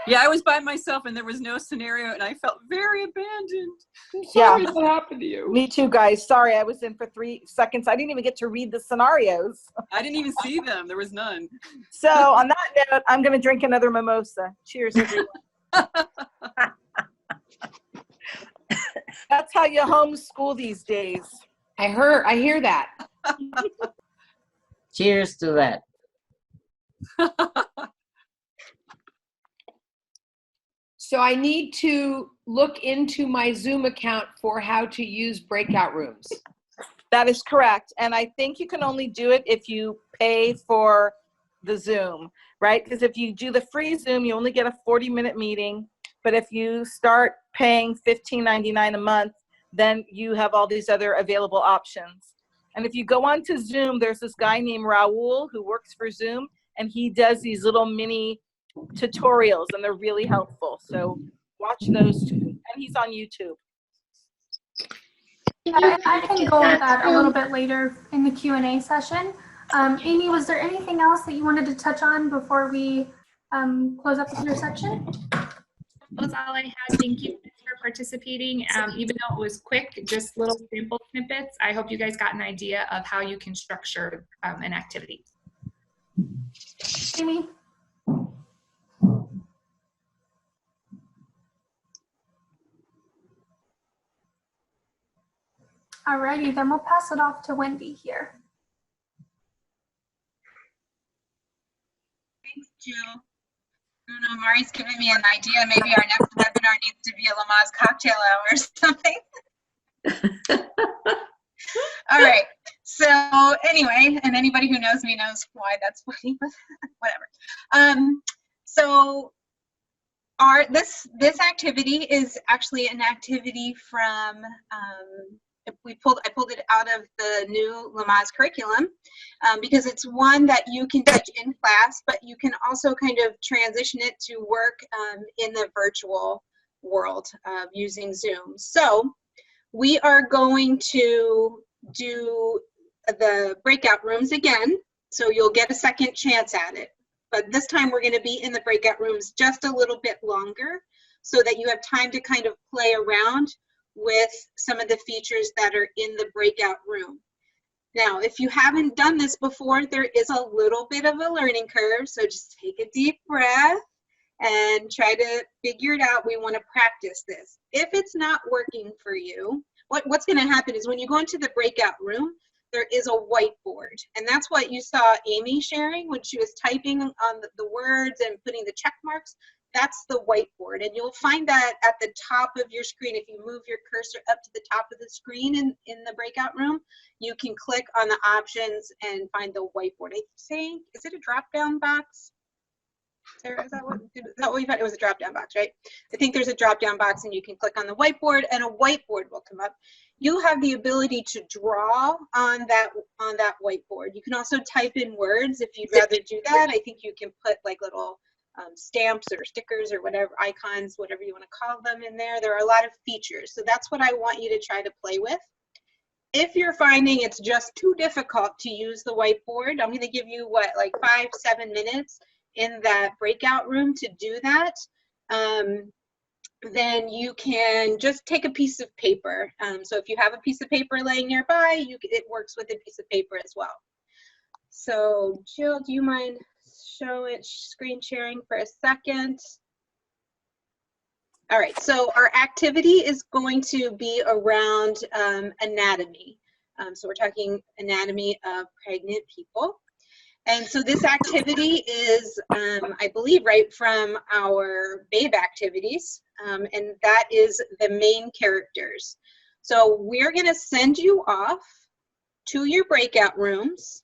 Yeah, I was by myself and there was no scenario and I felt very abandoned. I'm sorry what happened to you. Me too, guys. Sorry, I was in for 3 seconds. I didn't even get to read the scenarios. I didn't even see them. There was none. So on that note, I'm going to drink another mimosa. Cheers, everyone. That's how you homeschool these days. I hear that. Cheers to that. So I need to look into my Zoom account for how to use breakout rooms. That is correct. And I think you can only do it if you pay for the Zoom, right? Because if you do the free Zoom, you only get a 40-minute meeting. But if you start paying $15.99 a month, then you have all these other available options. And if you go on to Zoom, there's this guy named Raul who works for Zoom, and he does these little mini tutorials, and they're really helpful. So watch those too. And he's on YouTube. Yeah, I can go over that a little bit later in the Q&A session. Amy, was there anything else that you wanted to touch on before we close up with your section? That's all I had. Thank you for participating. Even though it was quick, just little sample snippets, I hope you guys got an idea of how you can structure an activity. Amy? Alrighty, then we'll pass it off to Wendy here. Thanks, Jill. I don't know, Mari's giving me an idea. Maybe our next webinar needs to be a Lamaze cocktail hour or something. All right. So anyway, and anybody who knows me knows why that's funny, but whatever. So this activity is actually an activity from I pulled it out of the new Lamaze curriculum because it's one that you can teach in class, but you can also kind of transition it to work in the virtual world using Zoom. So we are going to do the breakout rooms again, so you'll get a second chance at it. But this time we're going to be in the breakout rooms just a little bit longer so that you have time to kind of play around with some of the features that are in the breakout room. Now, if you haven't done this before, there is a little bit of a learning curve, so just take a deep breath and try to figure it out. We want to practice this. If it's not working for you, what's going to happen is when you go into the breakout room, there is a whiteboard, and that's what you saw Amy sharing when she was typing on the words and putting the check marks. that's the whiteboard. And you'll find that at the top of your screen. If you move your cursor up to the top of the screen in the breakout room, you can click on the options and find the whiteboard. I think, is it a drop-down box? Sarah, is that what you found? It was a drop-down box, right? I think there's a drop-down box and you can click on the whiteboard and a whiteboard will come up. You have the ability to draw on that whiteboard. You can also type in words if you'd rather do that. I think you can put like little stamps or stickers or whatever, icons, whatever you want to call them in there. There are a lot of features. So that's what I want you to try to play with. If you're finding it's just too difficult to use the whiteboard, I'm going to give you like 5-7 minutes in that breakout room to do that. Then you can just take a piece of paper. So if you have a piece of paper laying nearby, it works with a piece of paper as well. So Jill, do you mind screen sharing for a second? All right, so our activity is going to be around anatomy. So we're talking anatomy of pregnant people. And so this activity is, I believe, right from our BABE activities, and that is the main characters. So we're going to send you off to your breakout rooms.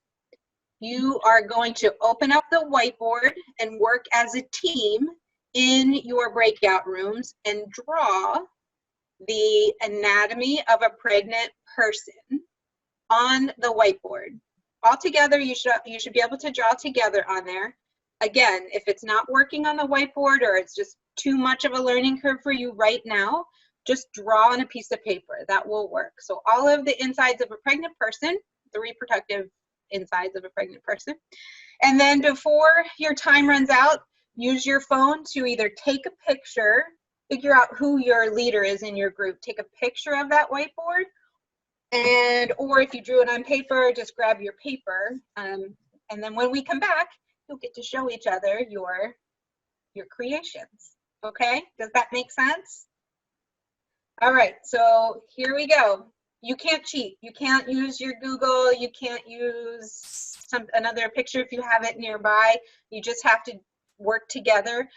You are going to open up the whiteboard and work as a team in your breakout rooms and draw the anatomy of a pregnant person on the whiteboard. All together, you should be able to draw together on there. Again, if it's not working on the whiteboard or it's just too much of a learning curve for you right now, just draw on a piece of paper. That will work. So all of the insides of a pregnant person, the reproductive insides of a pregnant person. And then before your time runs out, use your phone to either take a picture, figure out who your leader is in your group, take a picture of that whiteboard, or if you drew it on paper, just grab your paper. And then when we come back, you'll get to show each other your creations. Okay, does that make sense? All right, so here we go. You can't cheat. You can't use your Google. You can't use another picture if you have it nearby. You just have to work together.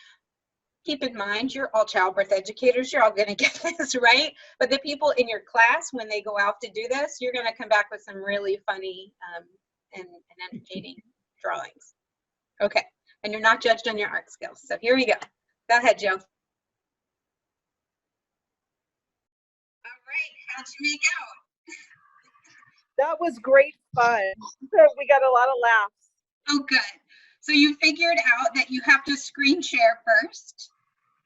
Keep in mind, you're all childbirth educators. You're all going to get this, right? But the people in your class, when they go out to do this, you're going to come back with some really funny and entertaining drawings. Okay, and you're not judged on your art skills. So here we go. Go ahead, Joe. All right, how'd you make out? That was great fun. We got a lot of laughs. Oh, good. So you figured out that you have to screen share first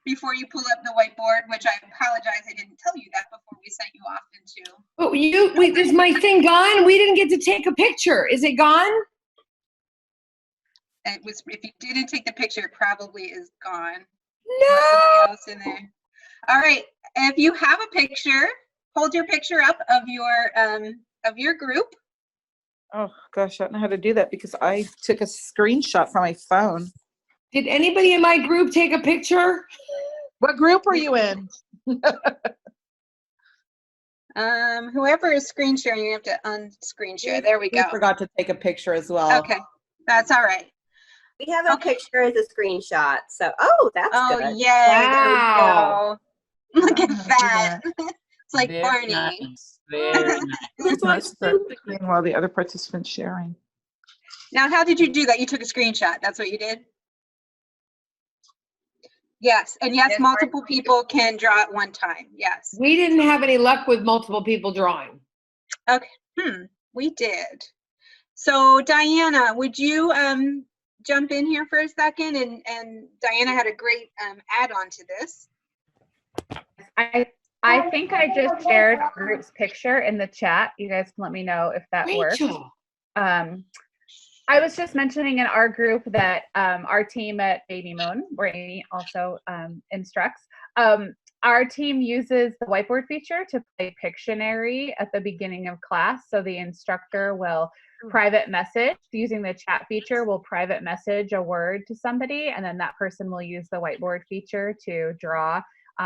before you pull up the whiteboard, which I apologize, I didn't tell you that before we sent you off into. Oh, wait, is my thing gone? We didn't get to take a picture. Is it gone? It was, if you didn't take the picture, it probably is gone. No. Somebody else in there. All right, if you have a picture, hold your picture up of your group. Oh gosh, I don't know how to do that because I took a screenshot from my phone. Did anybody in my group take a picture? What group are you in? Whoever is screen sharing, you have to unscreen share. There we go. I forgot to take a picture as well. Okay, that's all right. We have a picture as a screenshot. So, that's good. Oh, yay. Wow. There we go. Look at that. It's like Very Barney. nice. Very nice. Nice to screen while the other participants sharing. Now, how did you do that? You took a screenshot. That's what you did? Yes, and yes, multiple people can draw at one time. Yes. We didn't have any luck with multiple people drawing. Okay. We did. So Diana, would you jump in here for a second? And Diana had a great add-on to this. I think I just shared our group's picture in the chat. You guys can let me know if that works. I was just mentioning in our group that our team at Baby Moon, where Amy also instructs, our team uses the whiteboard feature to play Pictionary at the beginning of class. So the instructor will private message, using the chat feature, will private message a word to somebody, and then that person will use the whiteboard feature to draw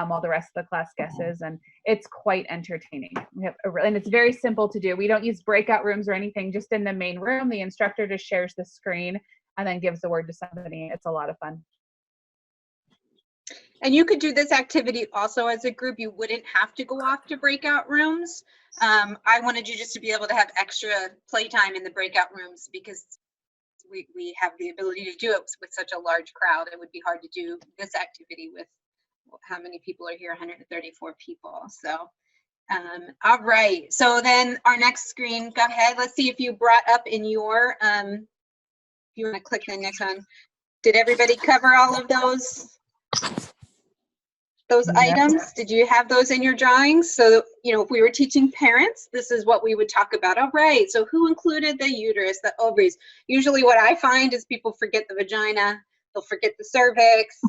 while the rest of the class guesses, and it's quite entertaining. And it's very simple to do. We don't use breakout rooms or anything, just in the main room. The instructor just shares the screen and then gives the word to somebody. It's a lot of fun. And you could do this activity also as a group. You wouldn't have to go off to breakout rooms. I wanted you just to be able to have extra playtime in the breakout rooms because we have the ability to do it with such a large crowd. It would be hard to do this activity with how many people are here, 134 people. So, all right. So then our next screen, go ahead. Let's see if you brought up in your, if you want to click the next one. Did everybody cover all of those items? Did you have those in your drawings? So, you know, if we were teaching parents, this is what we would talk about. All right, so who included the uterus, the ovaries? Usually what I find is people forget the vagina, they'll forget the cervix.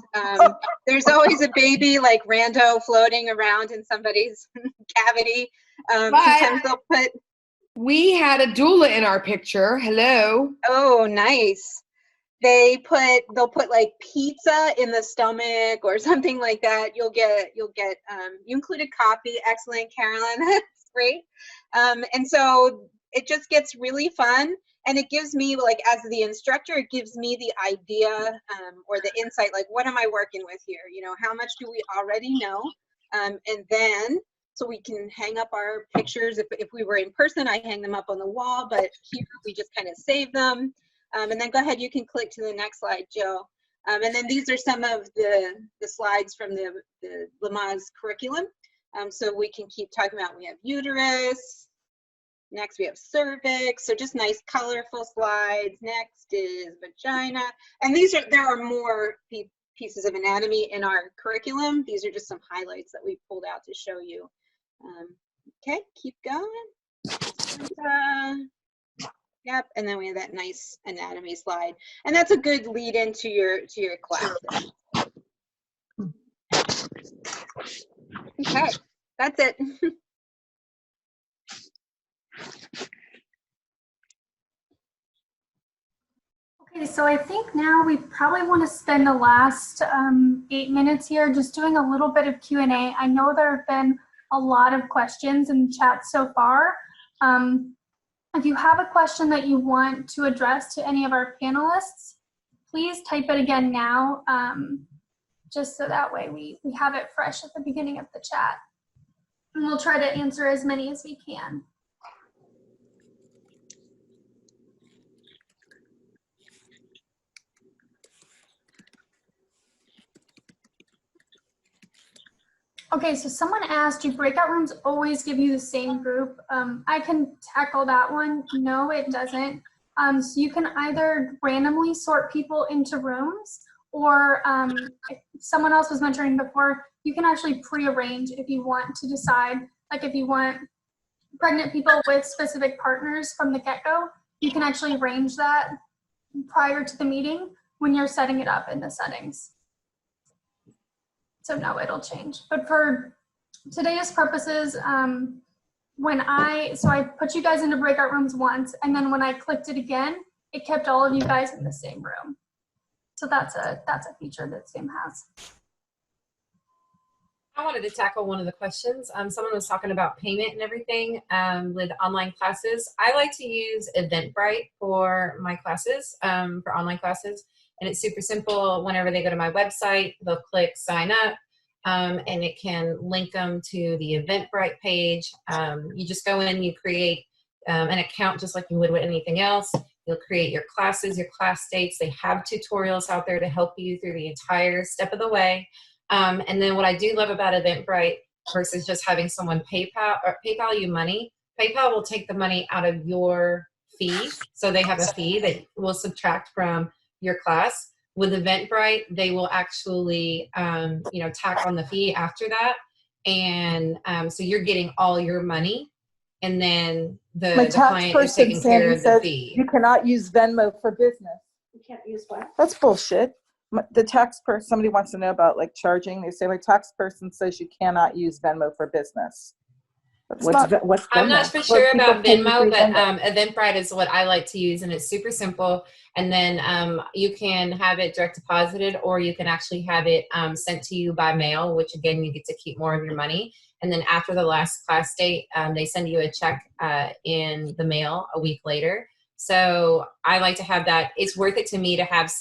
There's always a baby like rando floating around in somebody's cavity. Sometimes they'll put... We had a doula in our picture. Hello. Oh, nice. They'll put like pizza in the stomach or something like that. You included coffee. Excellent, Carolyn. That's great. And so it just gets really fun, and it gives me, like, as the instructor, it gives me the idea or the insight, like, what am I working with here? You know, how much do we already know? And then so we can hang up our pictures. If we were in person, I hang them up on the wall, but here we just kind of save them. And then go ahead, you can click to the next slide, Jill. And then these are some of the slides from the Lamaze curriculum. So we can keep talking about, we have uterus, next we have cervix, so just nice colorful slides. Next is vagina. And there are more pieces of anatomy in our curriculum. These are just some highlights that we pulled out to show you. Okay, keep going. Yep, and then we have that nice anatomy slide. And that's a good lead into your class. Okay, that's it. Okay, so I think now we probably want to spend the last 8 minutes here just doing a little bit of Q&A. I know there have been a lot of questions in the chat so far. If you have a question that you want to address to any of our panelists, please type it again now, just so that way we have it fresh at the beginning of the chat. And we'll try to answer as many as we can. Okay, so someone asked, do breakout rooms always give you the same group? I can tackle that one. No, it doesn't. So you can either randomly sort people into rooms, or someone else was mentioning before, you can actually pre-arrange if you want to decide, like if you want pregnant people with specific partners from the get-go, you can actually arrange that prior to the meeting when you're setting it up in the settings. So no, it'll change. But for today's purposes, I put you guys into breakout rooms once, and then when I clicked it again, it kept all of you guys in the same room. So that's a feature that Zoom has. I wanted to tackle one of the questions. Someone was talking about payment and everything with online classes. I like to use Eventbrite for my classes, for online classes. And it's super simple. Whenever they go to my website, they'll click sign up, and it can link them to the Eventbrite page. You just go in, you create an account just like you would with anything else. You'll create your classes, your class dates. They have tutorials out there to help you through the entire step of the way. And then what I do love about Eventbrite versus just having someone PayPal you money, PayPal will take the money out of your fee. So they have a fee that will subtract from your class. With Eventbrite, they will actually, tack on the fee after that. And so you're getting all your money, and then the client is taking care of the fee. You cannot use Venmo for business. You can't use what? That's bullshit. The tax person, somebody wants to know about like charging. They say my tax person says you cannot use Venmo for business. What's I'm not for sure about Venmo, but Eventbrite is what I like to use, and it's super simple. And then you can have it direct deposited, or you can actually have it sent to you by mail, which again, you get to keep more of your money. And then after the last class date, they send you a check in the mail a week later. So I like to have that. It's worth it to me to have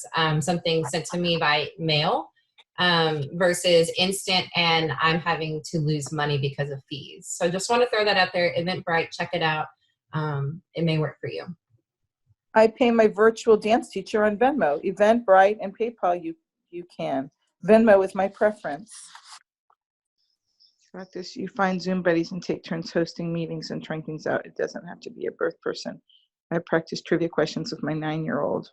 something sent to me by mail, versus instant and I'm having to lose money because of fees. So just want to throw that out there. Eventbrite, check it out. It may work for you. I pay my virtual dance teacher on Venmo. Eventbrite and PayPal, you can. Venmo is my preference. Practice, you find Zoom buddies and take turns hosting meetings and trying things out. It doesn't have to be a birth person. I practice trivia questions with my 9-year-old.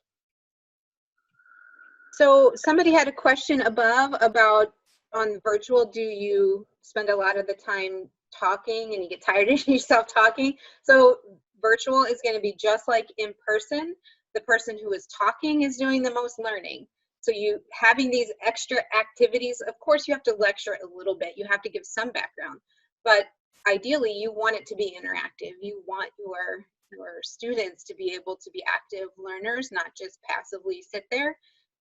So somebody had a question above about on virtual, do you spend a lot of the time talking and you get tired of yourself talking? So virtual is going to be just like in person. The person who is talking is doing the most learning. So you having these extra activities, of course you have to lecture a little bit. You have to give some background, but ideally you want it to be interactive. You want your students to be able to be active learners, not just passively sit there.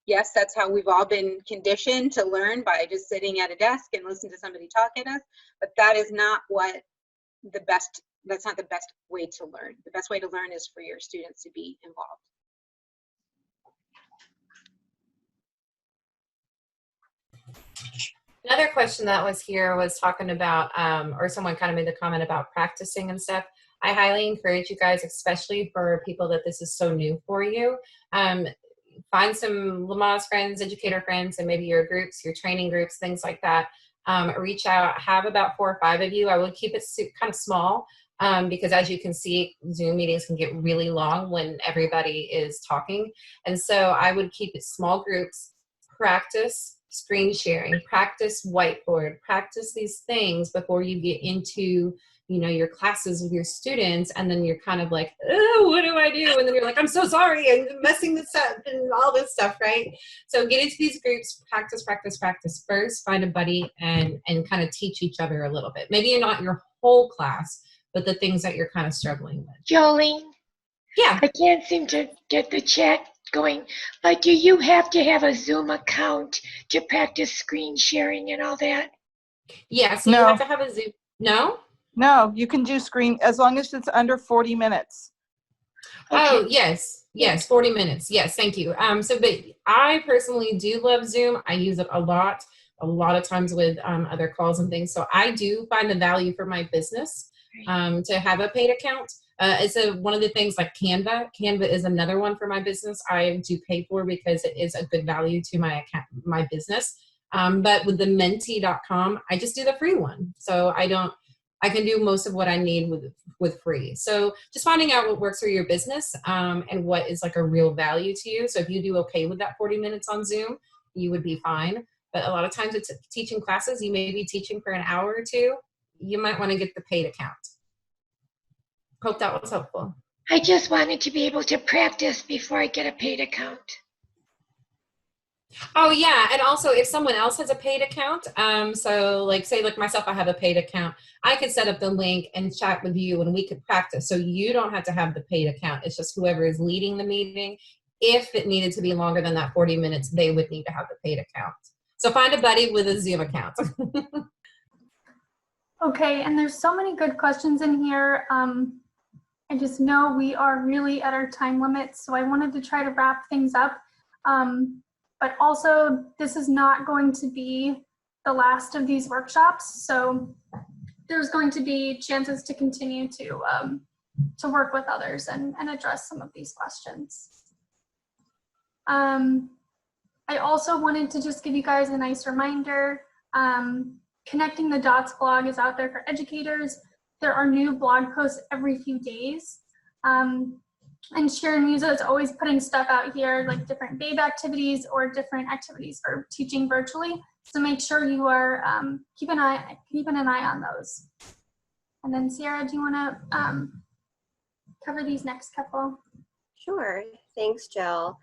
Yes, that's how we've all been conditioned to learn, by just sitting at a desk and listen to somebody talk at us, but that is not that's not the best way to learn. The best way to learn is for your students to be involved. Another question that was here was talking about, or someone kind of made the comment about practicing and stuff. I highly encourage you guys, especially for people that this is so new for you, find some Lamaze friends, educator friends, and maybe your groups, your training groups, things like that. Reach out, have about 4 or 5 of you. I would keep it kind of small because as you can see, Zoom meetings can get really long when everybody is talking. And so I would keep it small groups, practice screen sharing, practice whiteboard, practice these things before you get into, you know, your classes with your students, and then you're kind of like, oh, what do I do? And then you're like, I'm so sorry, I'm messing this up and all this stuff, right? So get into these groups, practice first, find a buddy and kind of teach each other a little bit. Maybe you're not your whole class, but the things that you're kind of struggling with. Jolene? Yeah. I can't seem to get the chat going, but do you have to have a Zoom account to practice screen sharing and all that? Yeah, so No. you have to have a Zoom. No? No, you can do screen as long as it's under 40 minutes. Okay. Oh, yes, 40 minutes. Yes, thank you. But I personally do love Zoom. I use it a lot of times with other calls and things. So I do find the value for my business to have a paid account. It's one of the things like Canva. Canva is another one for my business I do pay for because it is a good value to my account, my business. But with the menti.com, I just do the free one. So I can do most of what I need with free. So just finding out what works for your business and what is like a real value to you. So if you do okay with that 40 minutes on Zoom, you would be fine. But a lot of times it's teaching classes, you may be teaching for an hour or two. You might want to get the paid account. Hope that was helpful. I just wanted to be able to practice before I get a paid account. Oh yeah, and also if someone else has a paid account, so like say like myself, I have a paid account, I could set up the link and chat with you and we could practice. So you don't have to have the paid account. It's just whoever is leading the meeting. If it needed to be longer than that 40 minutes, they would need to have the paid account. So find a buddy with a Zoom account. Okay, and there's so many good questions in here. I just know we are really at our time limit, so I wanted to try to wrap things up. But also, this is not going to be the last of these workshops, so there's going to be chances to continue to work with others and address some of these questions. I also wanted to just give you guys a nice reminder. Connecting the Dots blog is out there for educators. There are new blog posts every few days. And Sharon Musa is always putting stuff out here, like different babe activities or different activities for teaching virtually. So make sure you are keeping an eye on those. And then Sierra, do you want to cover these next couple? Sure. Thanks, Jill.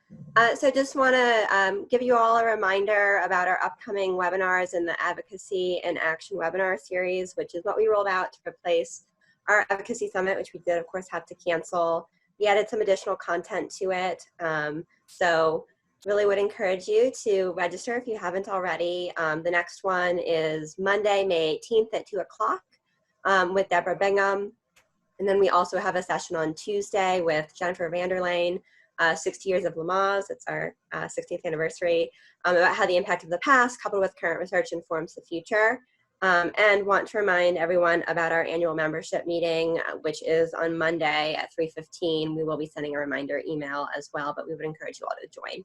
So just want to give you all a reminder about our upcoming webinars in the Advocacy and Action webinar series, which is what we rolled out to replace our Advocacy Summit, which we did, of course, have to cancel. We added some additional content to it. So really would encourage you to register if you haven't already. The next one is Monday, May 18th at 2 o'clock with Deborah Bingham. And then we also have a session on Tuesday with Jennifer Vanderlane 60 years of Lamaze. It's our 60th anniversary, about how the impact of the past coupled with current research informs the future. And want to remind everyone about our annual membership meeting, which is on Monday at 3:15. We will be sending a reminder email as well, but we would encourage you all to join.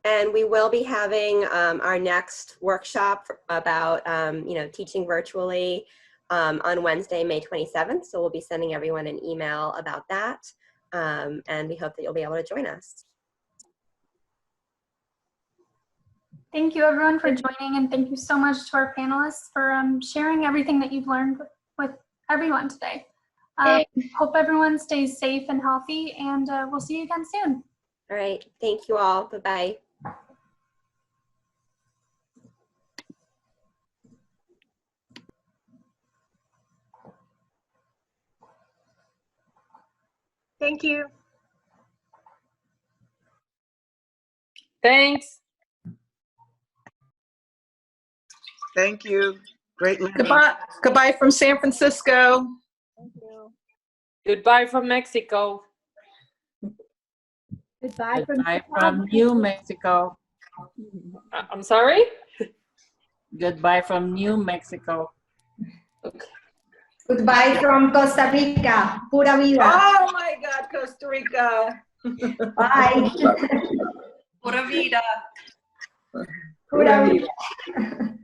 And we will be having our next workshop about teaching virtually on Wednesday, May 27th. So we'll be sending everyone an email about that. And we hope that you'll be able to join us. Thank you everyone for joining, and thank you so much to our panelists for sharing everything that you've learned with everyone today. Hope everyone stays safe and healthy, and we'll see you again soon. All right, thank you all. Bye-bye. Thank you. Thanks. Thank you. Great learning. Goodbye. Goodbye from San Francisco. Thank you. Goodbye from Mexico. Goodbye from New Mexico. I'm sorry? Goodbye from New Mexico. Okay. Goodbye from Costa Rica. Pura vida. Oh my God, Costa Rica. Bye. Pura vida. Pura vida.